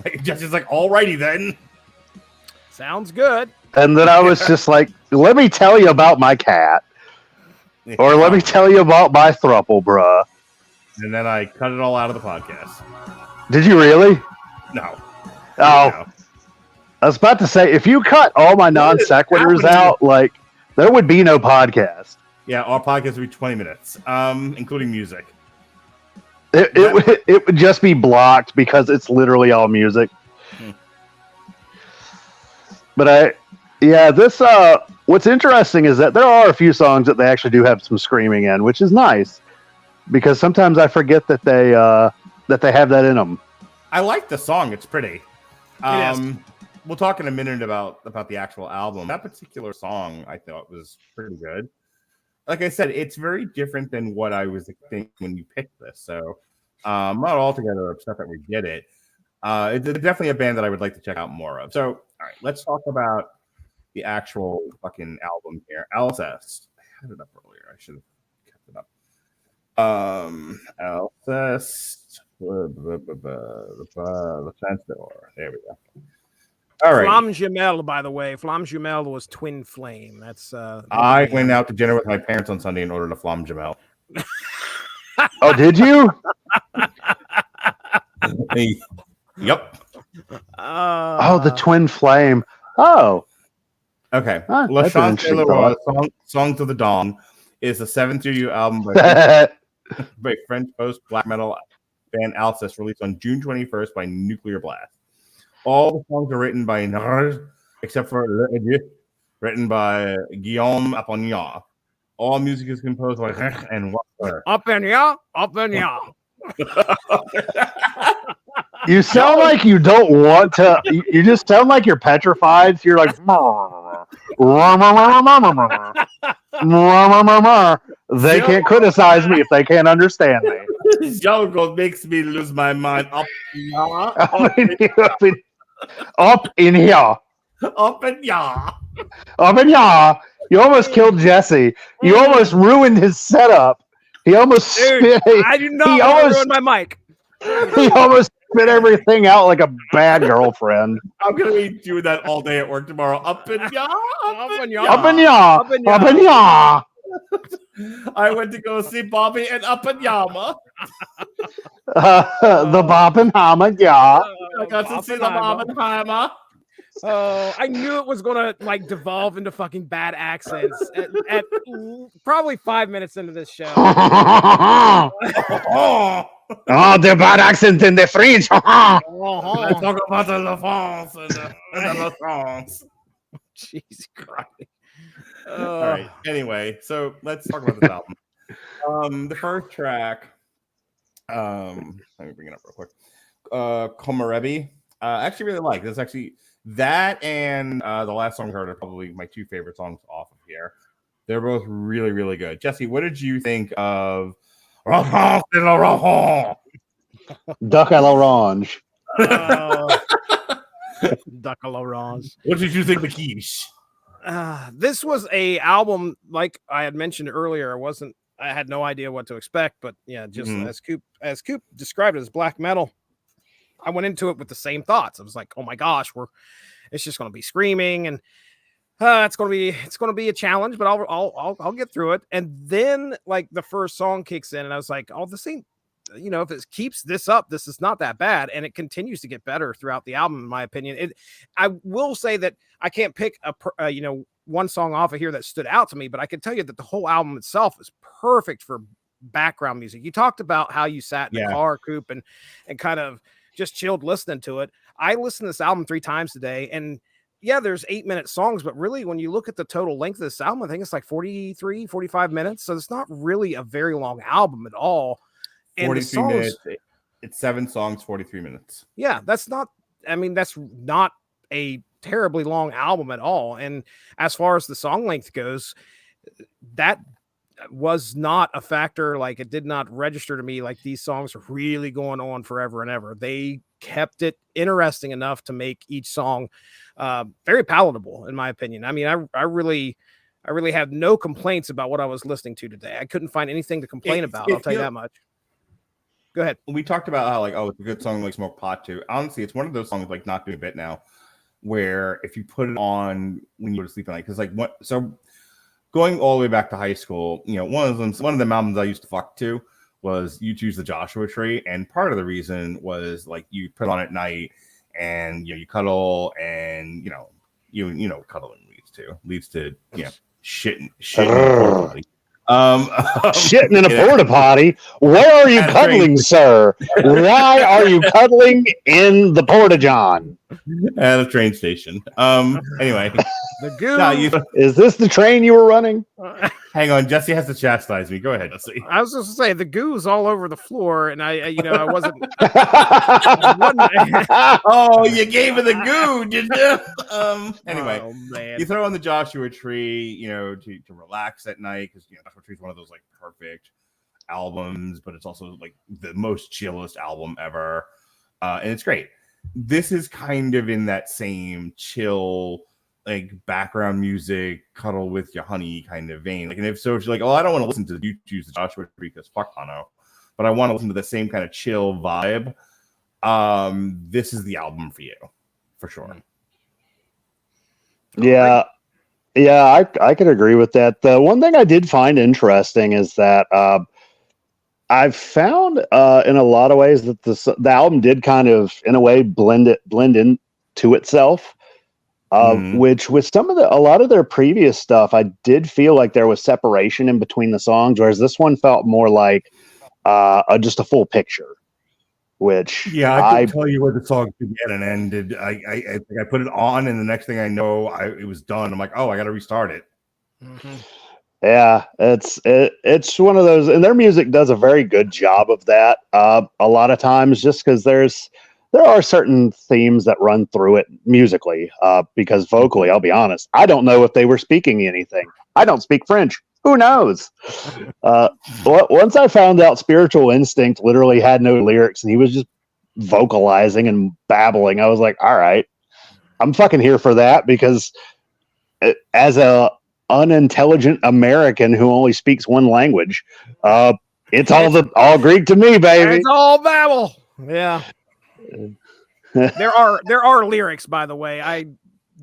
Like, Jesse's like, alrighty then. Sounds good. And then I was just like, let me tell you about my cat. Or let me tell you about my throuple, bruh. And then I cut it all out of the podcast. Did you really? No. Oh. No. I was about to say, if you cut all my non sequiturs out, like, there would be no podcast. Yeah, our podcast would be 20 minutes, including music. It would just be blocked because it's literally all music. But what's interesting is that there are a few songs that they actually do have some screaming in, which is nice because sometimes I forget that they have that in them. I like the song; it's pretty. We'll talk in a minute about the actual album. That particular song I thought was pretty good. Like I said, it's very different than what I was thinking when you picked this. So I'm not altogether upset that we did it. It's definitely a band that I would like to check out more of. So, all right, let's talk about the actual fucking album here. Alcest. I had it up earlier. I should have kept it up. Alcest. The Chants. There we go. All right. Flamme Jumelle, by the way. Flamme Jumelle was Twin Flame. That's I went out to dinner with my parents on Sunday and ordered a Flamme Jumelle. Oh, did you? Yep. The Twin Flame. Oh. Okay. La Chants de la Songs of the Dawn is the 7th studio album by French post-black metal band Alcest, released on June 21st by Nuclear Blast. All the songs are written by Neige, except for Le Adieu, written by Guillaume Apollinaire. All music is composed by Neige and Walter. Apollinaire. You sound like you don't want to. You just sound like you're petrified. So you're like, they can't criticize me if they can't understand me. Jungle makes me lose my mind. Up in here. You almost killed Jesse. You almost ruined his setup. He almost spit. I do not want to ruin my mic. He almost spit everything out like a bad girlfriend. I'm gonna be doing that all day at work tomorrow. Up and ya. I went to go see Bobby and Up and Yama. The Barbenheimer, yeah. I got to see the Barbenheimer. Oh, I knew it was gonna like devolve into fucking bad accents at probably 5 minutes into this show. Oh, the bad accent in the French. I talk about the La France and the La France. Jesus Christ. All right. Anyway, so let's talk about this album. The first track, let me bring it up real quick. Komarebi. I actually really like this. Actually, That and the last song I heard are probably my two favorite songs off of here. They're both really, really good. Jesse, what did you think of Duck à l'orange? Duck à l'orange. What did you think of the quiche? This was a album, like I had mentioned earlier. I had no idea what to expect, but yeah, just as Coop described it as black metal, I went into it with the same thoughts. I was like, oh my gosh, it's just going to be screaming, and it's going to be a challenge, but I'll get through it. And then like the first song kicks in, and I was like, oh, the same. If it keeps this up, this is not that bad, and it continues to get better throughout the album, in my opinion. I will say that I can't pick one song off of here that stood out to me, but I can tell you that the whole album itself is perfect for background music. You talked about how you sat in the car, Coop, and kind of just chilled listening to it. I listened to this album 3 times today, and yeah, there's 8-minute songs, but really when you look at the total length of this album, I think it's like 43, 45 minutes. So it's not really a very long album at all. And 43 minutes. It's 7 songs, 43 minutes. Yeah, that's not a terribly long album at all. And as far as the song length goes, that was not a factor. Like, it did not register to me like these songs are really going on forever and ever. They kept it interesting enough to make each song very palatable, in my opinion. I mean, I really had no complaints about what I was listening to today. I couldn't find anything to complain about. I'll tell you that much. Go ahead. We talked about how it's a good song like Smoke Pot too. Honestly, it's one of those songs like Not Doing a Bit Now, where if you put it on when you go to sleep at night, because going all the way back to high school, one of the albums I used to fuck to was U2's The Joshua Tree, and part of the reason was like you put it on at night and you cuddle, and cuddling leads to shitting. Shitting in a porta potty. Where are you cuddling, sir? Why are you cuddling in the porta john? At a train station. Anyway, the goo. Is this the train you were running? Hang on, Jesse has to chastise me. Go ahead, Jesse. I was just to say the goo's all over the floor, and I wasn't. Oh, you gave her the goo, did you? Anyway, oh, man. You throw on the Joshua Tree, to relax at night, because Joshua Tree is one of those like perfect albums, but it's also like the most chillest album ever, and it's great. This is kind of in that same chill, like background music, cuddle with your honey kind of vein. Like, and if you're like, oh, I don't want to listen to YouTube's Joshua Tree because fuck Hano, but I want to listen to the same kind of chill vibe. This is the album for you, for sure. Yeah, I could agree with that. The one thing I did find interesting is that I've found in a lot of ways that the album did kind of, in a way, blend into itself. Which with a lot of their previous stuff, I did feel like there was separation in between the songs, whereas this one felt more like just a full picture. Which I could tell you where the song began and ended. I think I put it on, and the next thing I know, it was done. I'm like, oh, I got to restart it. Mm-hmm. Yeah, it's one of those, and their music does a very good job of that. A lot of times, just because there are certain themes that run through it musically, because vocally, I'll be honest, I don't know if they were speaking anything. I don't speak French. Who knows? Once I found out Spiritual Instinct literally had no lyrics and he was just vocalizing and babbling, I was like, all right, I'm fucking here for that, because as a unintelligent American who only speaks one language, it's all Greek to me, baby. It's all babble. Yeah. there are lyrics, by the way.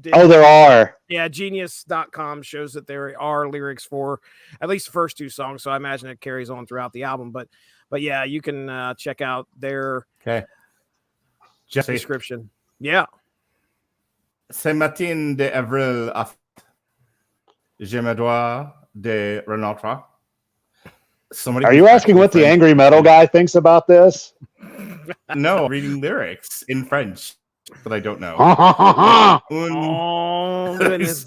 There are. Yeah, genius.com shows that there are lyrics for at least the first 2 songs, so I imagine it carries on throughout the album. But yeah, you can check out their description. Yeah. Ce matin d'avril, je me dois de renouer. Are you asking what the angry metal guy thinks about this? No, reading lyrics in French, but I don't know. Oh, goodness.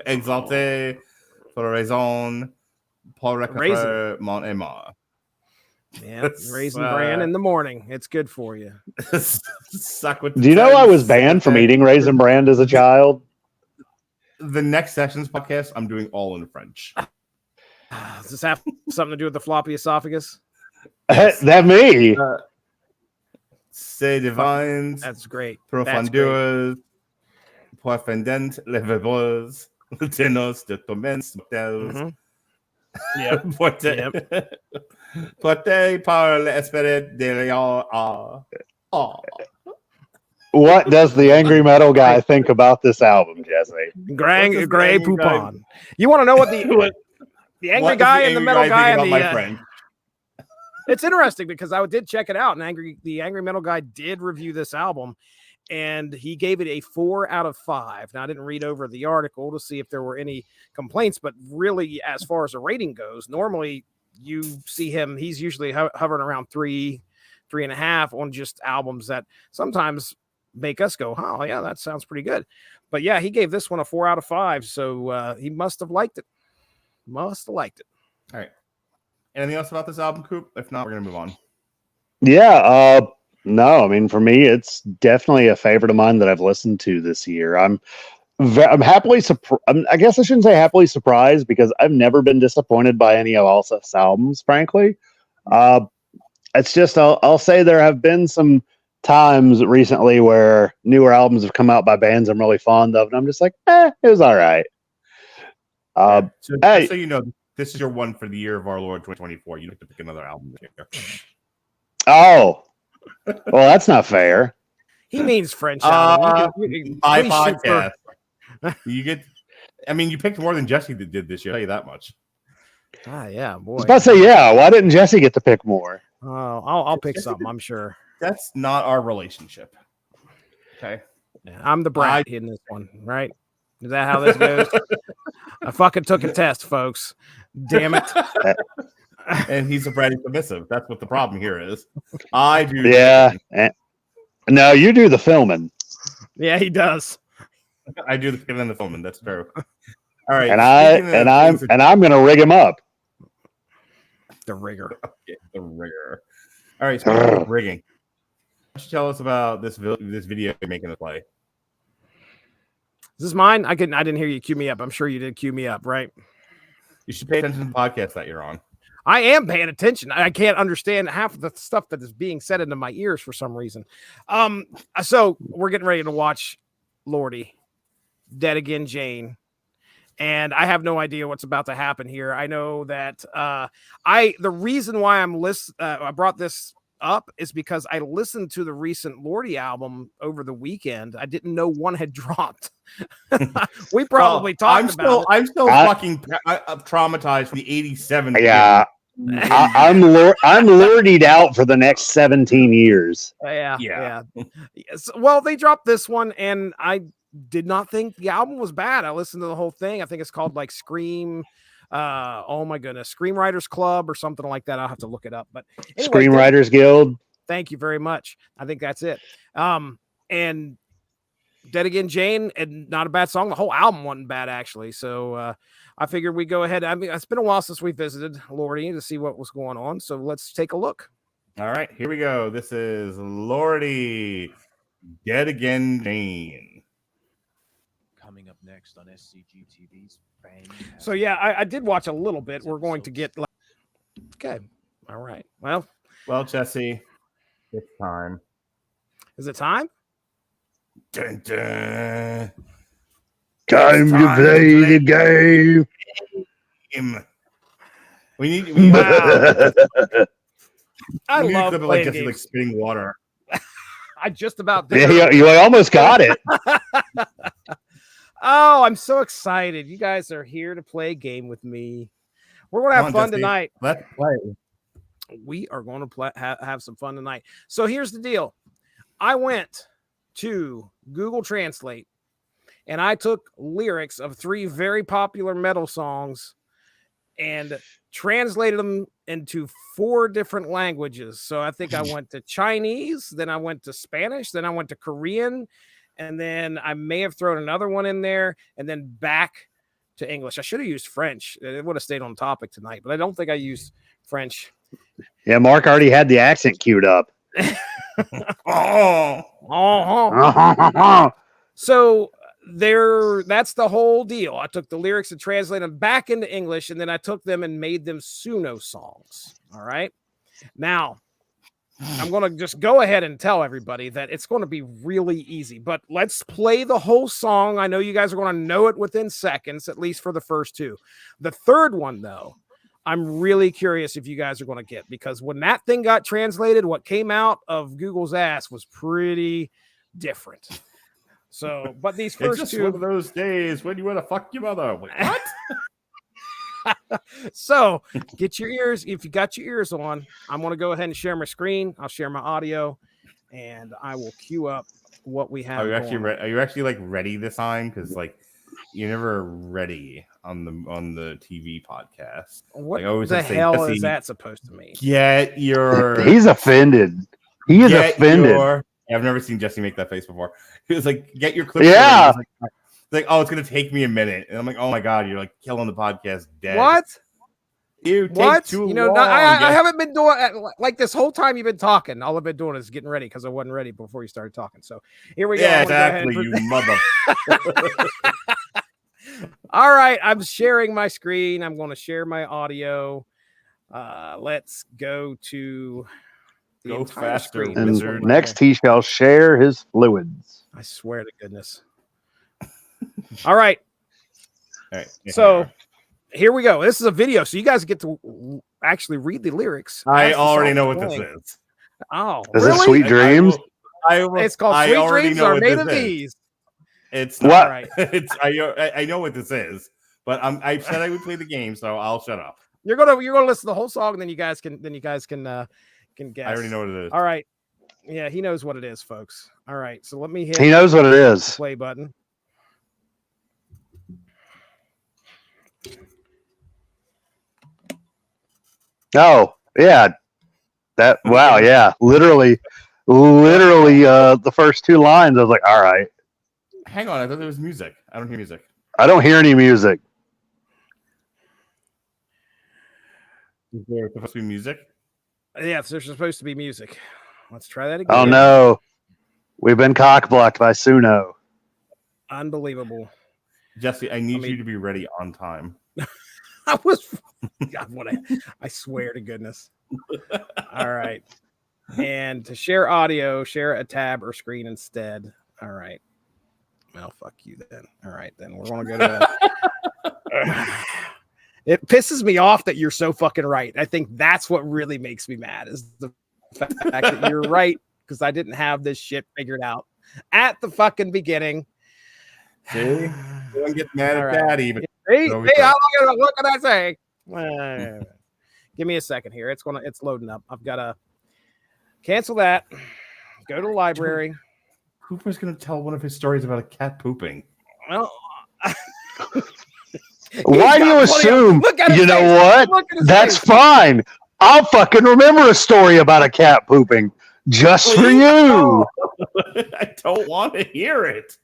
Exalté pour raison, pour récupérer mon aimant. Yeah, raisin bran in the morning. It's good for you. Suck with. Do you know I was banned from eating raisin bran as a child? The next sessions podcast, I'm doing all in French. Does this have something to do with the floppy esophagus? Yes. That me. C'est divine. That's great. Profondueux. Profondent levebres. Tenos de tomens motels. Yeah. Porté par l'esprit de Léon. What does the angry metal guy think about this album, Jesse? Gray Poupon. You want to know what the angry guy and the metal guy and my friend? It's interesting because I did check it out, and the angry metal guy did review this album, and he gave it a 4 out of 5. Now, I didn't read over the article to see if there were any complaints, but really, as far as a rating goes, normally you see him, he's usually hovering around 3.5 on just albums that sometimes make us go, oh, yeah, that sounds pretty good. But yeah, he gave this one a 4 out of 5, so he must have liked it. All right. Anything else about this album, Coop? If not, we're going to move on. Yeah, no, I mean, for me, it's definitely a favorite of mine that I've listened to this year. I'm happily surprised. I guess I shouldn't say happily surprised because I've never been disappointed by any of Alcest's albums, frankly. It's just, I'll say there have been some times recently where newer albums have come out by bands I'm really fond of, and I'm just like, it was all right. So you know, this is your one for the year of our Lord 2024. You have to pick another album here. Oh, well, that's not fair. He means French. My podcast. You get. I mean, you picked more than Jesse did this year. I'll tell you that much. Yeah, boy. I was about to say, yeah. Why didn't Jesse get to pick more? I'll pick something. I'm sure. That's not our relationship. Okay. Yeah, I'm the brat in this one, right? Is that how this goes? I fucking took a test, folks. Damn it. And he's a bratty submissive. That's what the problem here is. I do. Yeah. No, you do the filming. Yeah, he does. I do the filming and the filming. That's true. All right. And I'm gonna rig him up. The rigger. Okay, the rigger. All right. Speaking of rigging, why don't you tell us about this video you're making us play? Is this mine? I didn't hear you cue me up. I'm sure you did cue me up, right? You should pay attention to the podcast that you're on. I am paying attention. I can't understand half of the stuff that is being said into my ears for some reason. So we're getting ready to watch Lordy, Dead Again Jane. And I have no idea what's about to happen here. I know that the reason why I brought this up is because I listened to the recent Lordy album over the weekend. I didn't know one had dropped. We probably talked about it. I'm still fucking traumatized from the 87. Yeah. I'm lordied out for the next 17 years. Yeah. Well, they dropped this one, and I did not think the album was bad. I listened to the whole thing. I think it's called like Scream. Oh my goodness, Screenwriters Club or something like that. I'll have to look it up. But anyway, Screenwriters Guild. Thank you very much. I think that's it. And Dead Again Jane, and not a bad song. The whole album wasn't bad actually. So I figured we go ahead. I mean, it's been a while since we visited Lordy to see what was going on. So let's take a look. All right, here we go. This is Lordy, Dead Again Jane. Coming up next on SCG TV's Bang. So yeah, I did watch a little bit. We're going to get okay. All right. Well, Jesse, it's time. Is it time? Dun, dun. Time to play the game. We need I love clip of playing Jesse games. Spitting water. I just about did. Yeah, you almost got it. Oh, I'm so excited. You guys are here to play a game with me. We're going to have fun tonight. Let's play. We are going to have some fun tonight. So here's the deal. I went to Google Translate and I took lyrics of 3 very popular metal songs and translated them into 4 different languages. So I think I went to Chinese, then I went to Spanish, then I went to Korean, and then I may have thrown another one in there, and then back to English. I should have used French. It would have stayed on topic tonight, but I don't think I used French Yeah, Mark already had the accent queued up. So that's the whole deal. I took the lyrics and translated them back into English, and then I took them and made them Suno songs. All right. Now, I'm going to just go ahead and tell everybody that it's going to be really easy, but let's play the whole song. I know you guys are going to know it within seconds, at least for the first two. The third one, though, I'm really curious if you guys are going to get, because when that thing got translated, what came out of Google's ass was pretty different. So, but these first it's just two one of those days when you want to fuck your mother. Like, what? So get your ears. If you got your ears on, I'm going to go ahead and share my screen. I'll share my audio, and I will queue up what we have. Are you actually ready? Are you actually like ready this time? Because like you're never ready on the TV podcast. What like, the hell is that supposed to mean? Get your. He's offended. He is offended. I've never seen Jesse make that face before. He was like, "Get your clip." Yeah. Like, oh, it's gonna take me a minute, and I'm like, oh my god, you're like killing the podcast dead. What? You take too long. I haven't been doing like this whole time you've been talking. All I've been doing is getting ready because I wasn't ready before you started talking. So here we go. Yeah, exactly, you mother. All right, I'm sharing my screen. I'm going to share my audio. Let's go to the Go entire faster, screen. wizard. Next, he shall share his fluids. I swear to goodness. All right. All right. So here we go. This is a video, so you guys get to actually read the lyrics. I already know what this is. Oh, is it Sweet Dreams? It's called Sweet Dreams or Made of These. It's what? Not right. It's I know what this is, but I said I would play the game, so I'll shut up. You're gonna listen to the whole song, and then you guys can guess. I already know what it is. All right. Yeah, he knows what it is, folks. All right, so let me hit. He knows what it is. The play button. Oh, yeah. Wow, yeah. Literally, the first two lines, I was like, all right. Hang on, I thought there was music. I don't hear music. I don't hear any music. Is there supposed to be music? Yeah, there's supposed to be music. Let's try that again. Oh, no. We've been cock-blocked by Suno. Unbelievable. Jesse, I need you to be ready on time. I swear to goodness. All right. And to share audio, share a tab or screen instead. All right. Well, fuck you then. All right, then we're going to go to it pisses me off that you're so fucking right. I think that's what really makes me mad is the fact that you're right, because I didn't have this shit figured out at the fucking beginning. See? No one gets mad at that even. What can I say? Give me a second here. It's loading up. I've got to cancel that. Go to the library. Cooper's going to tell one of his stories about a cat pooping. Well, why do you assume? You know what? That's fine. I'll fucking remember a story about a cat pooping just for you. I don't want to hear it.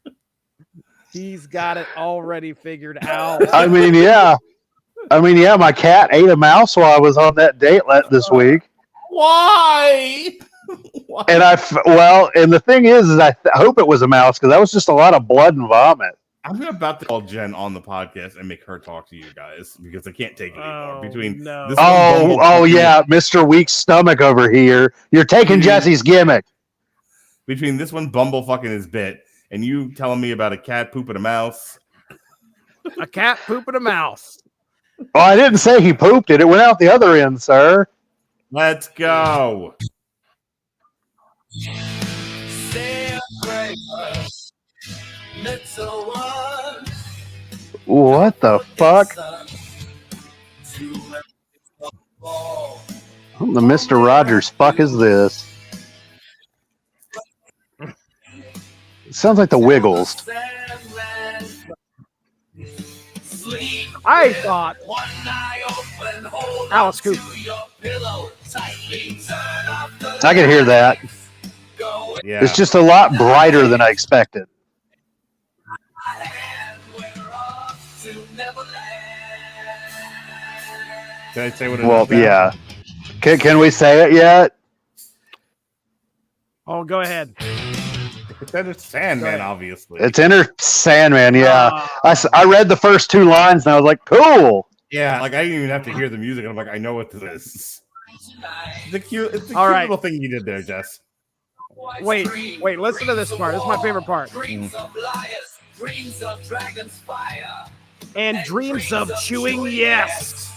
He's got it already figured out. I mean, yeah. My cat ate a mouse while I was on that date this week. Why? And and the thing is I hope it was a mouse, because that was just a lot of blood and vomit. I'm about to call Jen on the podcast and make her talk to you guys, because I can't take it anymore. Mr. Weak Stomach over here. You're taking Jesse's gimmick. Between this one bumble fucking his bit and you telling me about a cat pooping a mouse. A cat pooping a mouse. Oh, I didn't say he pooped it. It went out the other end, sir. Let's go. What the fuck? What the Mr. Rogers fuck is this? It sounds like the Wiggles. I thought Alice Cooper. I can hear that. Yeah. It's just a lot brighter than I expected. Did I say what it is? Yeah. Can we say it yet? Oh, go ahead. It's Enter Sandman, obviously. It's Enter Sandman, yeah. I read the first 2 lines and I was like, cool. Yeah, like I didn't even have to hear the music. I'm like, I know what this is. It's a cute little thing you did there, Jess. Wait, listen to this part. This is my favorite part. Dreams of liars, dreams of dragon's fire. And dreams of chewing yes.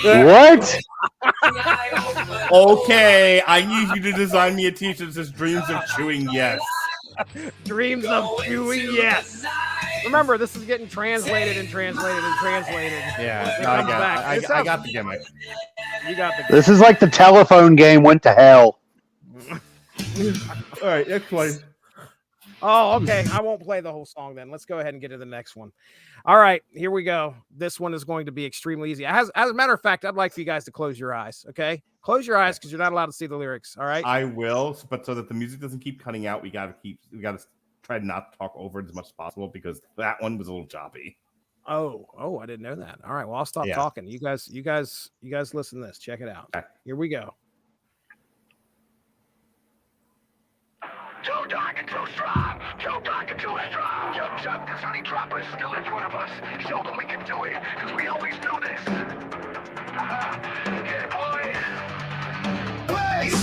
What? Okay, I need you to design me a t-shirt that says dreams of chewing yes. Dreams of chewing yes. Remember, this is getting translated and translated and translated. Yeah, no, I got the gimmick. You got the gimmick. This is like the telephone game went to hell. All right, next one. Oh, okay. I won't play the whole song then. Let's go ahead and get to the next one. All right, here we go. This one is going to be extremely easy. As a matter of fact, I'd like for you guys to close your eyes, okay? Close your eyes because you're not allowed to see the lyrics, all right? I will, but so that the music doesn't keep cutting out, we gotta try not to talk over it as much as possible because that one was a little choppy. Oh, I didn't know that. All right, well, I'll stop talking. You guys listen to this. Check it out. Okay. Here we go. Too dark and too strong, too dark and too strong. Young Chuck, this honey dropper is still in front of us. Show them we can do it, because we always do this. Yeah, boy. Blaze!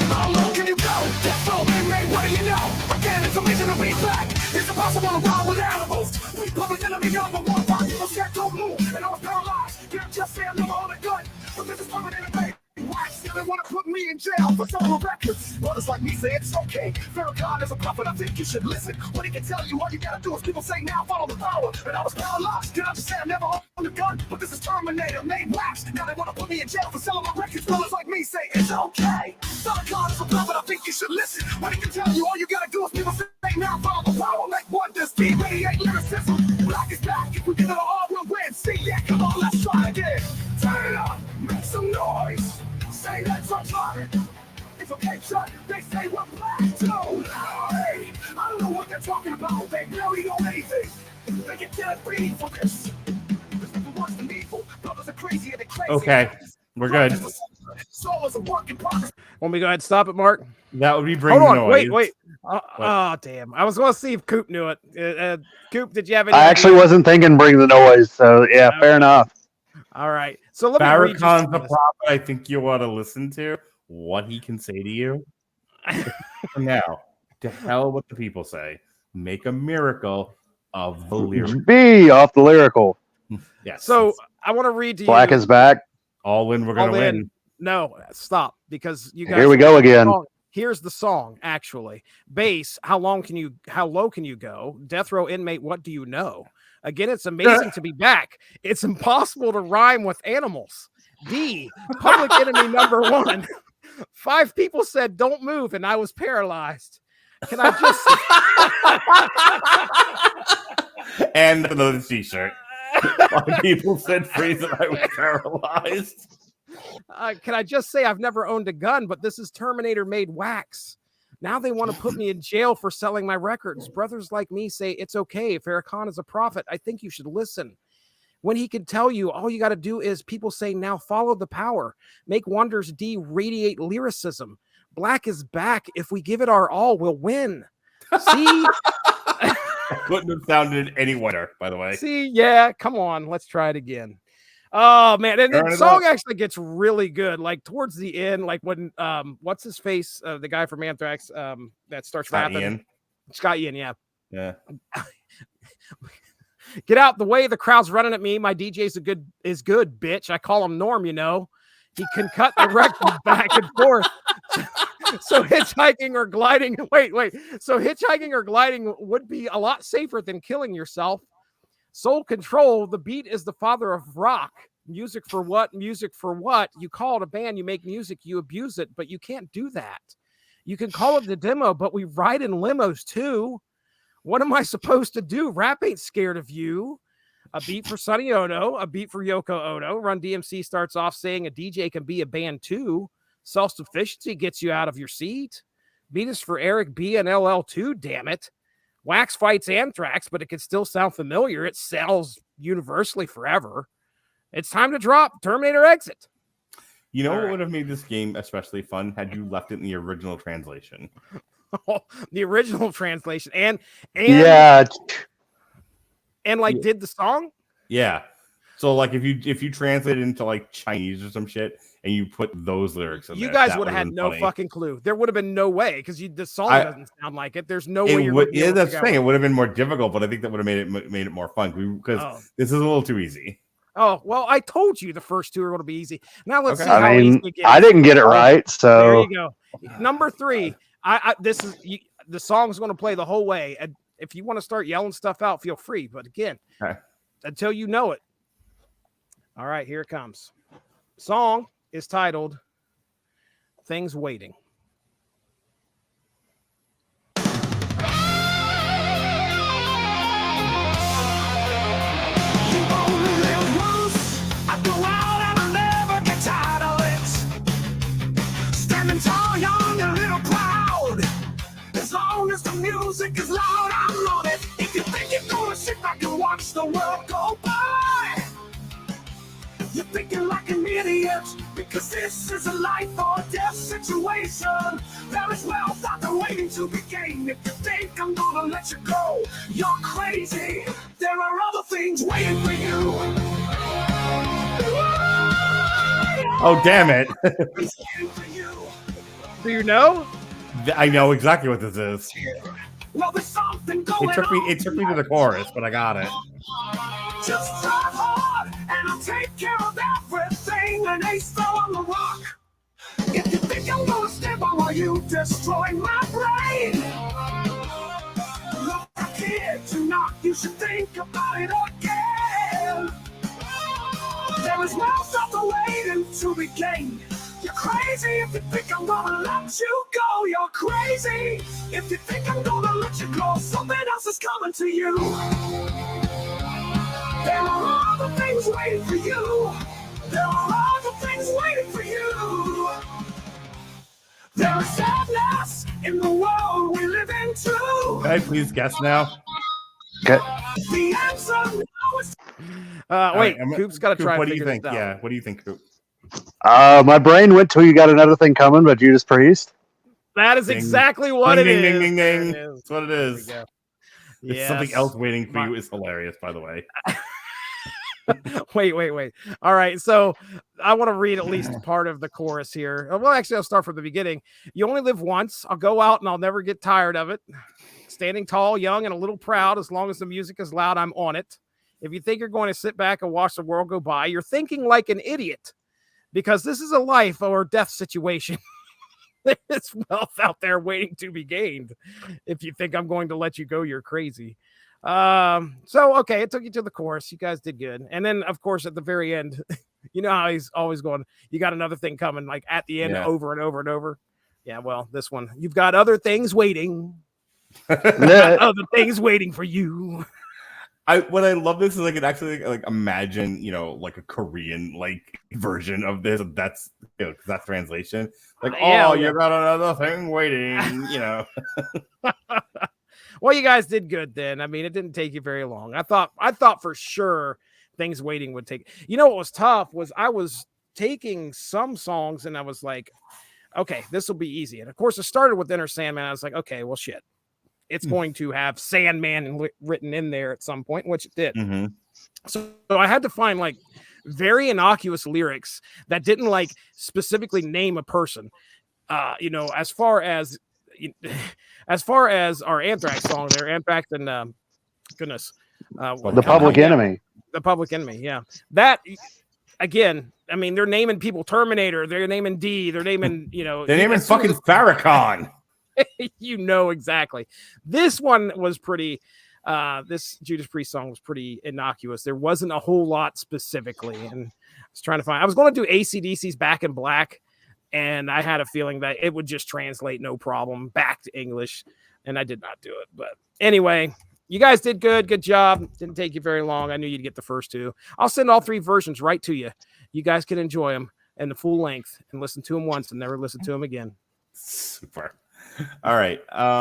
How low can you go? That's all they made, what do you know? Again, it's amazing to be back. It's impossible to run with animals. We public enemy number one. Five people said don't move, and I was paralyzed. Can't just say I'm never on a gun. But this is permanent and baby. Why still they want to put me in jail for several records? Brothers like me say it's okay. Farrakhan is a prophet, I think you should listen. What he can tell you, all you gotta do is people say now, follow the power. And I was paralyzed, did I just say I never owned a gun? But this is Terminator, made wax. Now they want to put me in jail for selling my records. Brothers like me say it's okay. Farrakhan is a prophet, I think you should listen. What he can tell you, all you gotta do is people say now, follow the power. Make wonders, radiate lyricism. Black is back, if we get it all, we'll win. See, yeah, come on, let's try again. Turn it up, make some noise. Say that's our target. It's okay, shut. They say we're black too. Hey, I don't know what they're talking about. They barely know anything. They get dead free for this. This is the worst and evil. Brothers are crazy and they're crazy. Okay, we're good. Soul is a work in progress. Want me to go ahead and stop it, Mark? That would be bring Hold the on, noise. wait. Oh, damn. I was going to see if Coop knew it. Coop, did you have any I actually wasn't thinking bring the noise, so yeah, fair enough. All right. So let me read Farrakhan's the prophet I think you want to listen to. What he can say to you. Now, to hell what the people say. Make a miracle of the lyric. B off the lyrical. Yes. So I want to read to you. Black is back. All in, we're going to win. No, stop. Because you guys. Here we go again. Here's the song, actually. Bass, how low can you go? Death row inmate, what do you know? Again, it's amazing to be back. It's impossible to rhyme with animals. D, public enemy number one. 5 people said don't move, and I was paralyzed. Can I just And another t-shirt. 5 people said freeze, and I was paralyzed. Can I just say I've never owned a gun, but this is Terminator made wax. Now they want to put me in jail for selling my records. Brothers like me say it's okay. Farrakhan is a prophet. I think you should listen. When he can tell you, all you got to do is people say, now follow the power. Make wonders, D, radiate lyricism. Black is back. If we give it our all, we'll win. See? Couldn't have sounded any better, by the way. See, yeah, come on. Let's try it again. Oh man, and the song actually gets really good. Like towards the end, like when what's his face, the guy from Anthrax, that starts rapping. Scott Ian, yeah. Get out the way, the crowd's running at me. My DJ's is good, bitch. I call him Norm, you know. He can cut the record back and forth. So hitchhiking or gliding. Wait. So hitchhiking or gliding would be a lot safer than killing yourself. Soul control, the beat is the father of rock. Music for what? Music for what? You call it a band, you make music, you abuse it, but you can't do that. You can call it the demo, but we ride in limos too. What am I supposed to do? Rap ain't scared of you. A beat for Sonny Ono, a beat for Yoko Ono. Run DMC starts off saying a DJ can be a band too. Self-sufficiency gets you out of your seat. Beat is for Eric B and LL too, damn it. Wax fights Anthrax, but it can still sound familiar. It sells universally forever. It's time to drop Terminator Exit. You know All what right. would have made this game especially fun had you left it in the original translation. The original translation and Yeah. like did the song? Yeah. So like if you translate it into like Chinese or some shit and you put those lyrics in You there, guys that would have had been no funny. fucking clue. There would have been no way because the song doesn't sound like it. There's no way you're would, gonna be able to that's figure the thing. out It would have been more difficult, but I think that would have made it more fun because this is a little too easy. Oh, well, I told you the first two are going to be easy. Now let's see I how mean, easy it gets. I didn't get it right, so There you go. Number 3. The song's going to play the whole way. And if you want to start yelling stuff out, feel free. But again, until you know it. All right, here it comes. Song is titled "Things Waiting." Tall, young, a little proud. As long as the music is loud, I'm on it. If you think you're gonna sit back and watch the world go by, you're thinking like an idiot. Because this is a life or death situation. There is wealth out there waiting to be gained. If you think I'm gonna let you go, you're crazy. There are other things waiting for you. Oh, damn it. Do you know? I know exactly what this is. Well, there's something going It took me to the chorus, but I got it. Just try hard, and I'll take care of everything. An ace throw on the rock. If you think I'm gonna stand by while you destroy my brain, look, kid, tonight you should think about it again. There is no stop waiting to be gained. You're crazy if you think I'm gonna let you go. You're crazy if you think I'm gonna let you go. Something else is coming to you. There are other things waiting for you. There are other things waiting for you. There is sadness in the world we live in too. Can I please guess now? Okay. The answer now is... Wait, Coop's got to try. What do and you figure think? this out. Yeah, what do you think, Coop? My brain went to "You Got Another Thing Coming" by Judas Priest. That is exactly what it is. Ding, ding, There ding, it ding. is. That's what it is. There It's something else waiting for you is hilarious, by the way. Wait. All right. So I want to read at least part of the chorus here. Well, actually, I'll start from the beginning. You only live once. I'll go out and I'll never get tired of it. Standing tall, young, and a little proud. As long as the music is loud, I'm on it. If you think you're going to sit back and watch the world go by, you're thinking like an idiot. Because this is a life or death situation. There's wealth out there waiting to be gained. If you think I'm going to let you go, you're crazy. Okay, it took you to the chorus. You guys did good. And then, of course, at the very end, you know how he's always going, you got another thing coming, like at the end, over and over and over. Yeah, well, this one, you've got other things waiting. Other things waiting for you. What I love this is I could actually like imagine, like a Korean like version of this. That's because that's translation. Like, you got another thing waiting, Well, you guys did good then. I mean, it didn't take you very long. I thought for sure things waiting would take. You know what was tough was I was taking some songs and I was like, okay, this will be easy. And of course, it started with Inner Sandman. I was like, okay, well, shit. It's going to have Sandman written in there at some point, which it did. Mm-hmm. So I had to find like very innocuous lyrics that didn't like specifically name a person. As far as our Anthrax song there, Anthrax and The Public Enemy. The Public Enemy, yeah. That again, I mean, they're naming people Terminator, they're naming D, they're naming, they're naming fucking Farrakhan. Exactly. This one was pretty this Judas Priest song was pretty innocuous. There wasn't a whole lot specifically, and I was going to do AC/DC's Back in Black, and I had a feeling that it would just translate no problem back to English, and I did not do it. But anyway, you guys did good job. Didn't take you very long. I knew you'd get the first two. I'll send all 3 versions right to you. You guys can enjoy them in the full length and listen to them once and never listen to them again. Super. All right.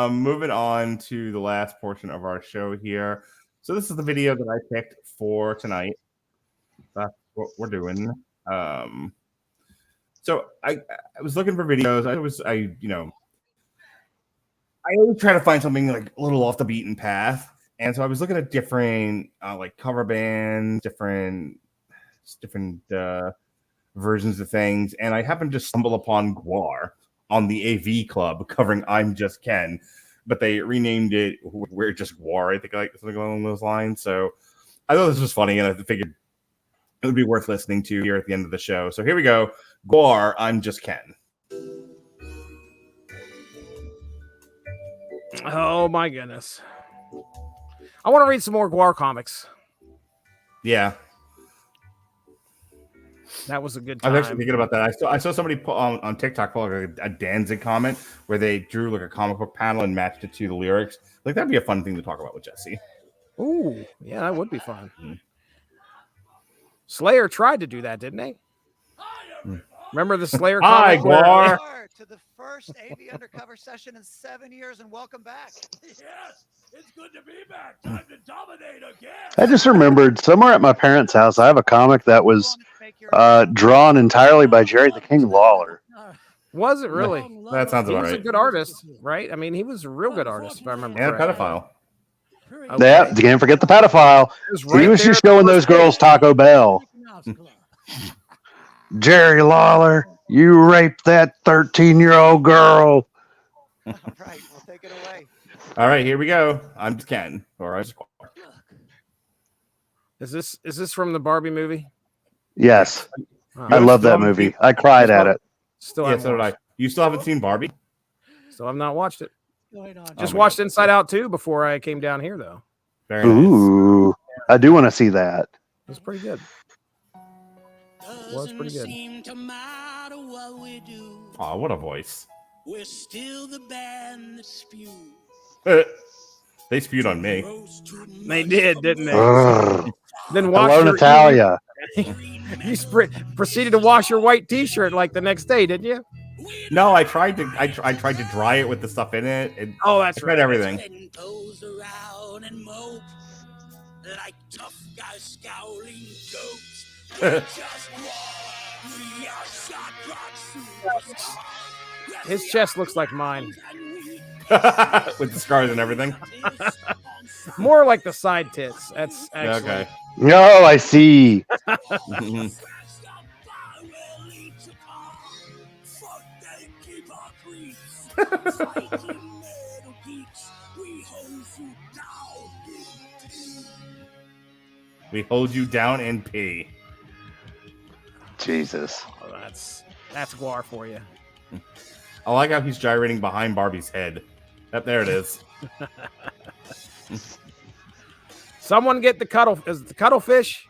Moving on to the last portion of our show here. So this is the video that I picked for tonight. That's what we're doing. So I was looking for videos. I always try to find something like a little off the beaten path. And so I was looking at different like cover bands, different versions of things, and I happened to stumble upon Gwar on the AV Club covering "I'm Just Ken," but they renamed it "We're Just Gwar," I think, like something along those lines. So I thought this was funny, and I figured it would be worth listening to here at the end of the show. So here we go, Gwar, "I'm Just Ken." Oh my goodness! I want to read some more Gwar comics. Yeah. That was a good time. I was actually thinking about that. I saw somebody put on TikTok put like a Danzig comment where they drew like a comic book panel and matched it to the lyrics. Like that'd be a fun thing to talk about with Jesse. Ooh, yeah, that would be fun. Mm-hmm. Slayer tried to do that, didn't they? Remember the Slayer comic? Hi, Gwar. To the first AV Undercover session in 7 years, and welcome back. Yes, it's good to be back. Time to dominate again. I just remembered somewhere at my parents' house, I have a comic that was drawn entirely by Jerry the King Lawler. Was it really? That sounds about right. He was a good artist, right? I mean, he was a real good artist, if I remember. And a pedophile. Okay. Yeah, you can't forget the pedophile. He was just showing those girls Taco Bell. Jerry Lawler, you raped that 13-year-old girl. All right, we'll take it away. All right, here we go. I'm just Ken. Or Is this from the Barbie movie? Yes. I love that movie. I cried at it. So did I. You still haven't seen Barbie? Still have not watched it. Just watched Inside Out 2 before I came down here, though. Very Ooh, nice. I do want to see that. It was pretty good. Oh, what a voice. We're still the band that spews. They spewed on me. They did, didn't they? Then hello, Natalia. You proceeded to wash your white T-shirt like the next day, didn't you? No, I tried to dry it with the stuff in it. And oh, that's right. Everything. Like tough guys scowling goats. His chest looks like mine. With the scars and everything. More like the side tits. That's actually... okay. No, I see. We hold you down in pee. Jesus. Oh, that's Gwar for you. I like how he's gyrating behind Barbie's head. Yep, there it is. Someone get the cuttle. Is it the cuttlefish?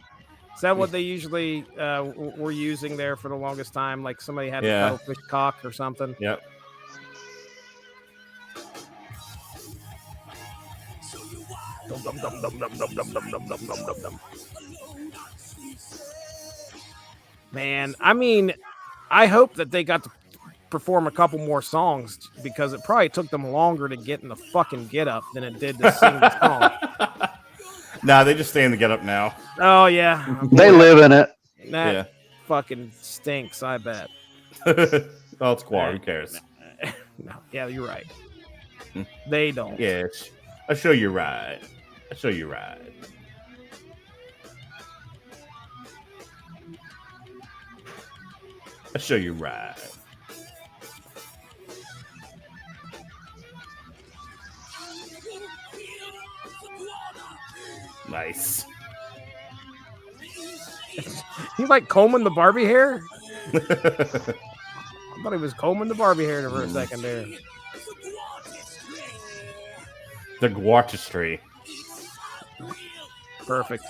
Is that what they usually were using there for the longest time? Like somebody had a cuttlefish cock or something? Yep. Man, I mean, I hope that they got to perform a couple more songs because it probably took them longer to get in the fucking get up than it did to sing the song. Nah, they just stay in the get up now. Oh yeah, they live in it. That fucking stinks. I bet. Well, it's Gwar. Who cares? No, yeah, you're right. They don't. Yeah, I'll show you right. I'll show you right. I'll show you right. Nice. He's like combing the Barbie hair. I thought he was combing the Barbie hair for a second there. The Gwartistry. Perfect.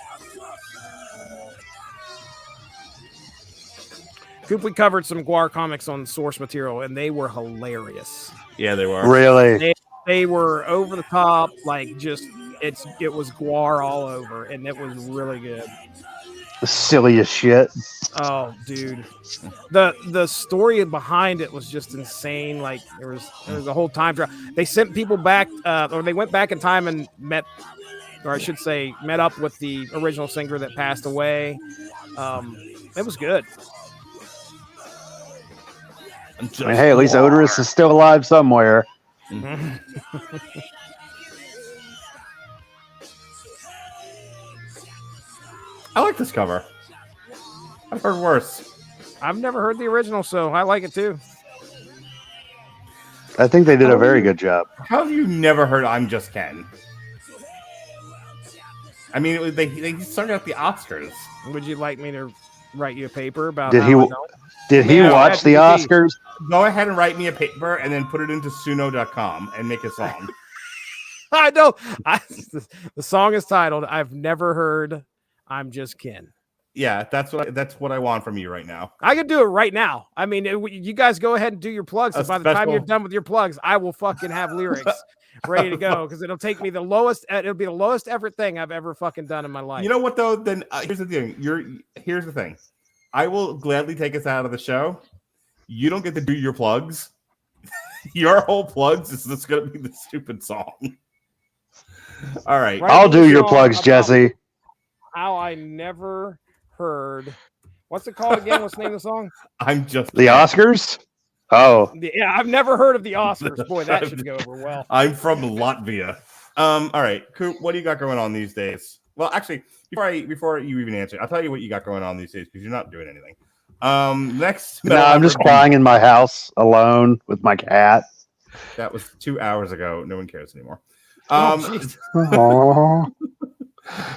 Coop, we covered some Gwar comics on source material, and they were hilarious. Yeah, they were. Really? They were over the top, like just it was Gwar all over, and it was really good. The silliest shit. Oh, dude, the story behind it was just insane. Like there was a whole time drive. They sent people back, or they went back in time and met up with the original singer that passed away. It was good. I mean, hey, at least Odorous is still alive somewhere. I like this cover. I've heard worse. I've never heard the original, so I like it too. I think they did a very good job. How have you never heard I'm Just Ken? I mean, they sung at the Oscars. Would you like me to write you a paper about Did he watch the Oscars? Go ahead and write me a paper and then put it into suno.com and make a song. I know. The song is titled "I've Never Heard I'm Just Ken." Yeah, that's what I want from you right now. I can do it right now. I mean, you guys go ahead and do your plugs. And by the time you're done with your plugs, I will fucking have lyrics ready to go because it'll take me the lowest. It'll be the lowest ever thing I've ever fucking done in my life. You know what though? Then here's the thing. Here's the thing. I will gladly take us out of the show. You don't get to do your plugs. Your whole plugs is just going to be the stupid song. All right. I'll do your plugs, Jesse. How I never heard. What's it called again? What's the name of the song? I'm Just the Oscars. Oh, yeah, I've never heard of the Oscars. Boy, that should go over well. I'm from Latvia. All right, Coop, what do you got going on these days? Well, actually, before you even answer, I'll tell you what you got going on these days because you're not doing anything. Next, no, I'm just crying in my house alone with my cat. That was 2 hours ago. No one cares anymore.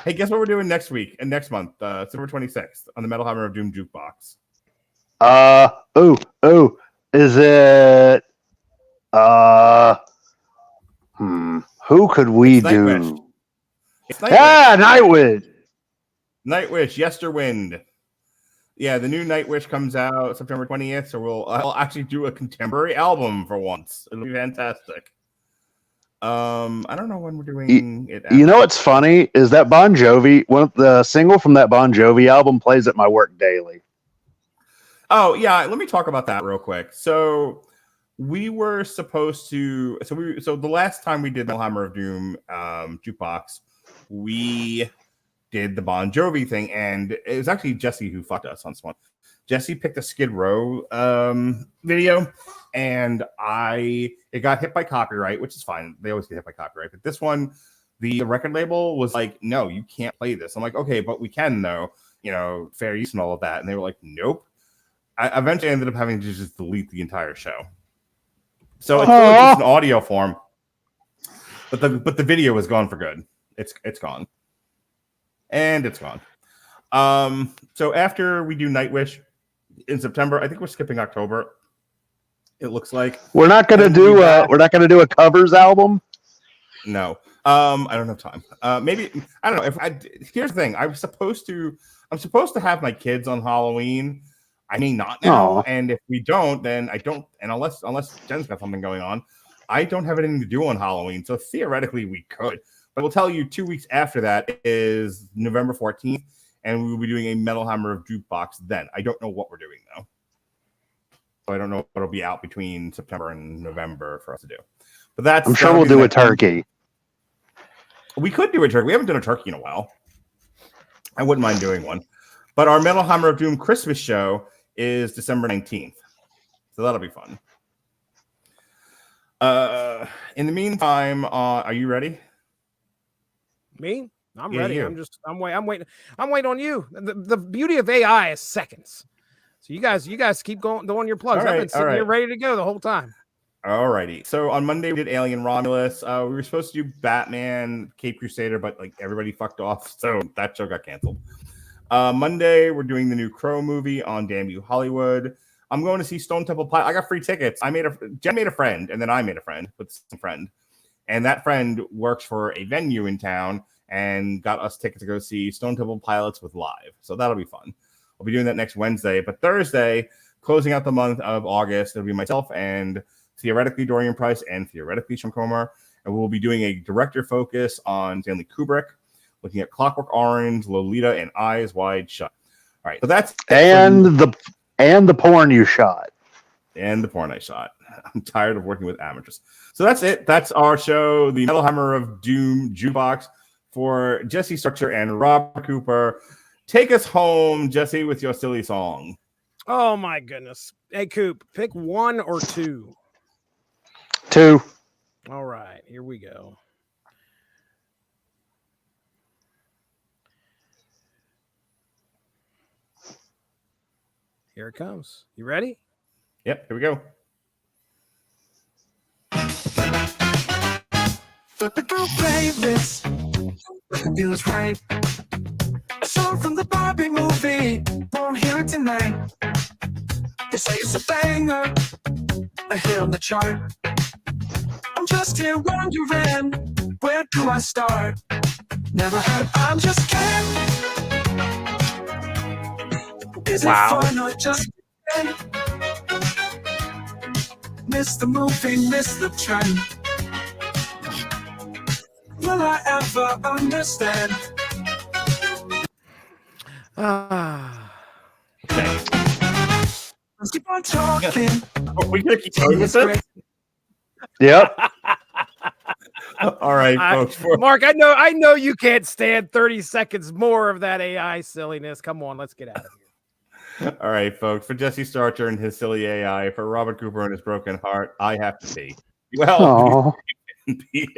Hey, guess what we're doing next week and next month, September 26th, on the Metal Hammer of Doom Jukebox. Is it? Who could we do? Nightwish. Nightwish, Yesterwind. Yeah, the new Nightwish comes out September 20th, so I'll actually do a contemporary album for once. It'll be fantastic. I don't know when we're doing it. You know what's funny is that Bon Jovi, the single from that Bon Jovi album plays at my work daily. Oh yeah, let me talk about that real quick. So we were supposed to. So the last time we did Metal Hammer of Doom Jukebox, we did the Bon Jovi thing, and it was actually Jesse who fucked us on this one. Jesse picked a Skid Row video, and it got hit by copyright, which is fine. They always get hit by copyright. But this one, the record label was like, no, you can't play this. I'm like, okay, but we can though, fair use and all of that. And they were like, nope. I eventually ended up having to just delete the entire show. So it's still just an audio form, but the video is gone for good. It's gone. And it's gone. So after we do Nightwish in September, I think we're skipping October. It looks like we're not going to do a covers album. No, I don't have time. Maybe I don't know. Here's the thing: I'm supposed to have my kids on Halloween. I may not now, and if we don't, then I don't. And unless Jen's got something going on, I don't have anything to do on Halloween. So theoretically, we could. But we'll tell you 2 weeks after that is November 14th. And we will be doing a Metal Hammer of Jukebox then. I don't know what we're doing, though. So I don't know what'll be out between September and November for us to do. But I'm sure we'll do a turkey. We could do a turkey. We haven't done a turkey in a while. I wouldn't mind doing one. But our Metal Hammer of Doom Christmas show is December 19th. So that'll be fun. In the meantime, are you ready? Me? I'm ready. I'm waiting on you. The beauty of AI is seconds. So you guys keep doing your plugs. I've been sitting here ready to go the whole time. All righty. So on Monday we did Alien Romulus. We were supposed to do Batman, Cape Crusader, but everybody fucked off, so that show got canceled. Monday we're doing the new Crow movie on Damn You Hollywood. I'm going to see Stone Temple Pilots. I got free tickets. Jen made a friend, and then I made a friend with some friend. And that friend works for a venue in town and got us tickets to go see Stone Temple Pilots with live. So that'll be fun. We'll be doing that next Wednesday. But Thursday, closing out the month of August, it'll be myself and theoretically Dorian Price and theoretically Sean Comer. And we'll be doing a director focus on Stanley Kubrick, looking at Clockwork Orange, Lolita, and Eyes Wide Shut. All right. So that's the porn you shot. And the porn I shot. I'm tired of working with amateurs. So that's it. That's our show, the Metal Hammer of Doom Jukebox. For Jesse Starcher and Rob Cooper, take us home, Jesse, with your silly song. Oh my goodness. Hey, Coop, pick 1 or 2. 2. All right, here we go. Here it comes. You ready? Yep, here we go. Typical playlist feels right. A song from the Barbie movie, won't hear it tonight. They say it's a banger, a hit on the chart. I'm just here wondering, where do I start? Never heard, I'm just kidding. Is it fun or just kidding? Miss the movie, miss the trend. Will I ever understand? Let's keep on talking. Are we gonna keep going with this? Yep. All right, folks. Mark, I know you can't stand 30 seconds more of that AI silliness. Come on, let's get out of here. All right, folks. For Jesse Starcher and his silly AI, for Robert Cooper and his broken heart, I have to pee. Well, Aw. pee.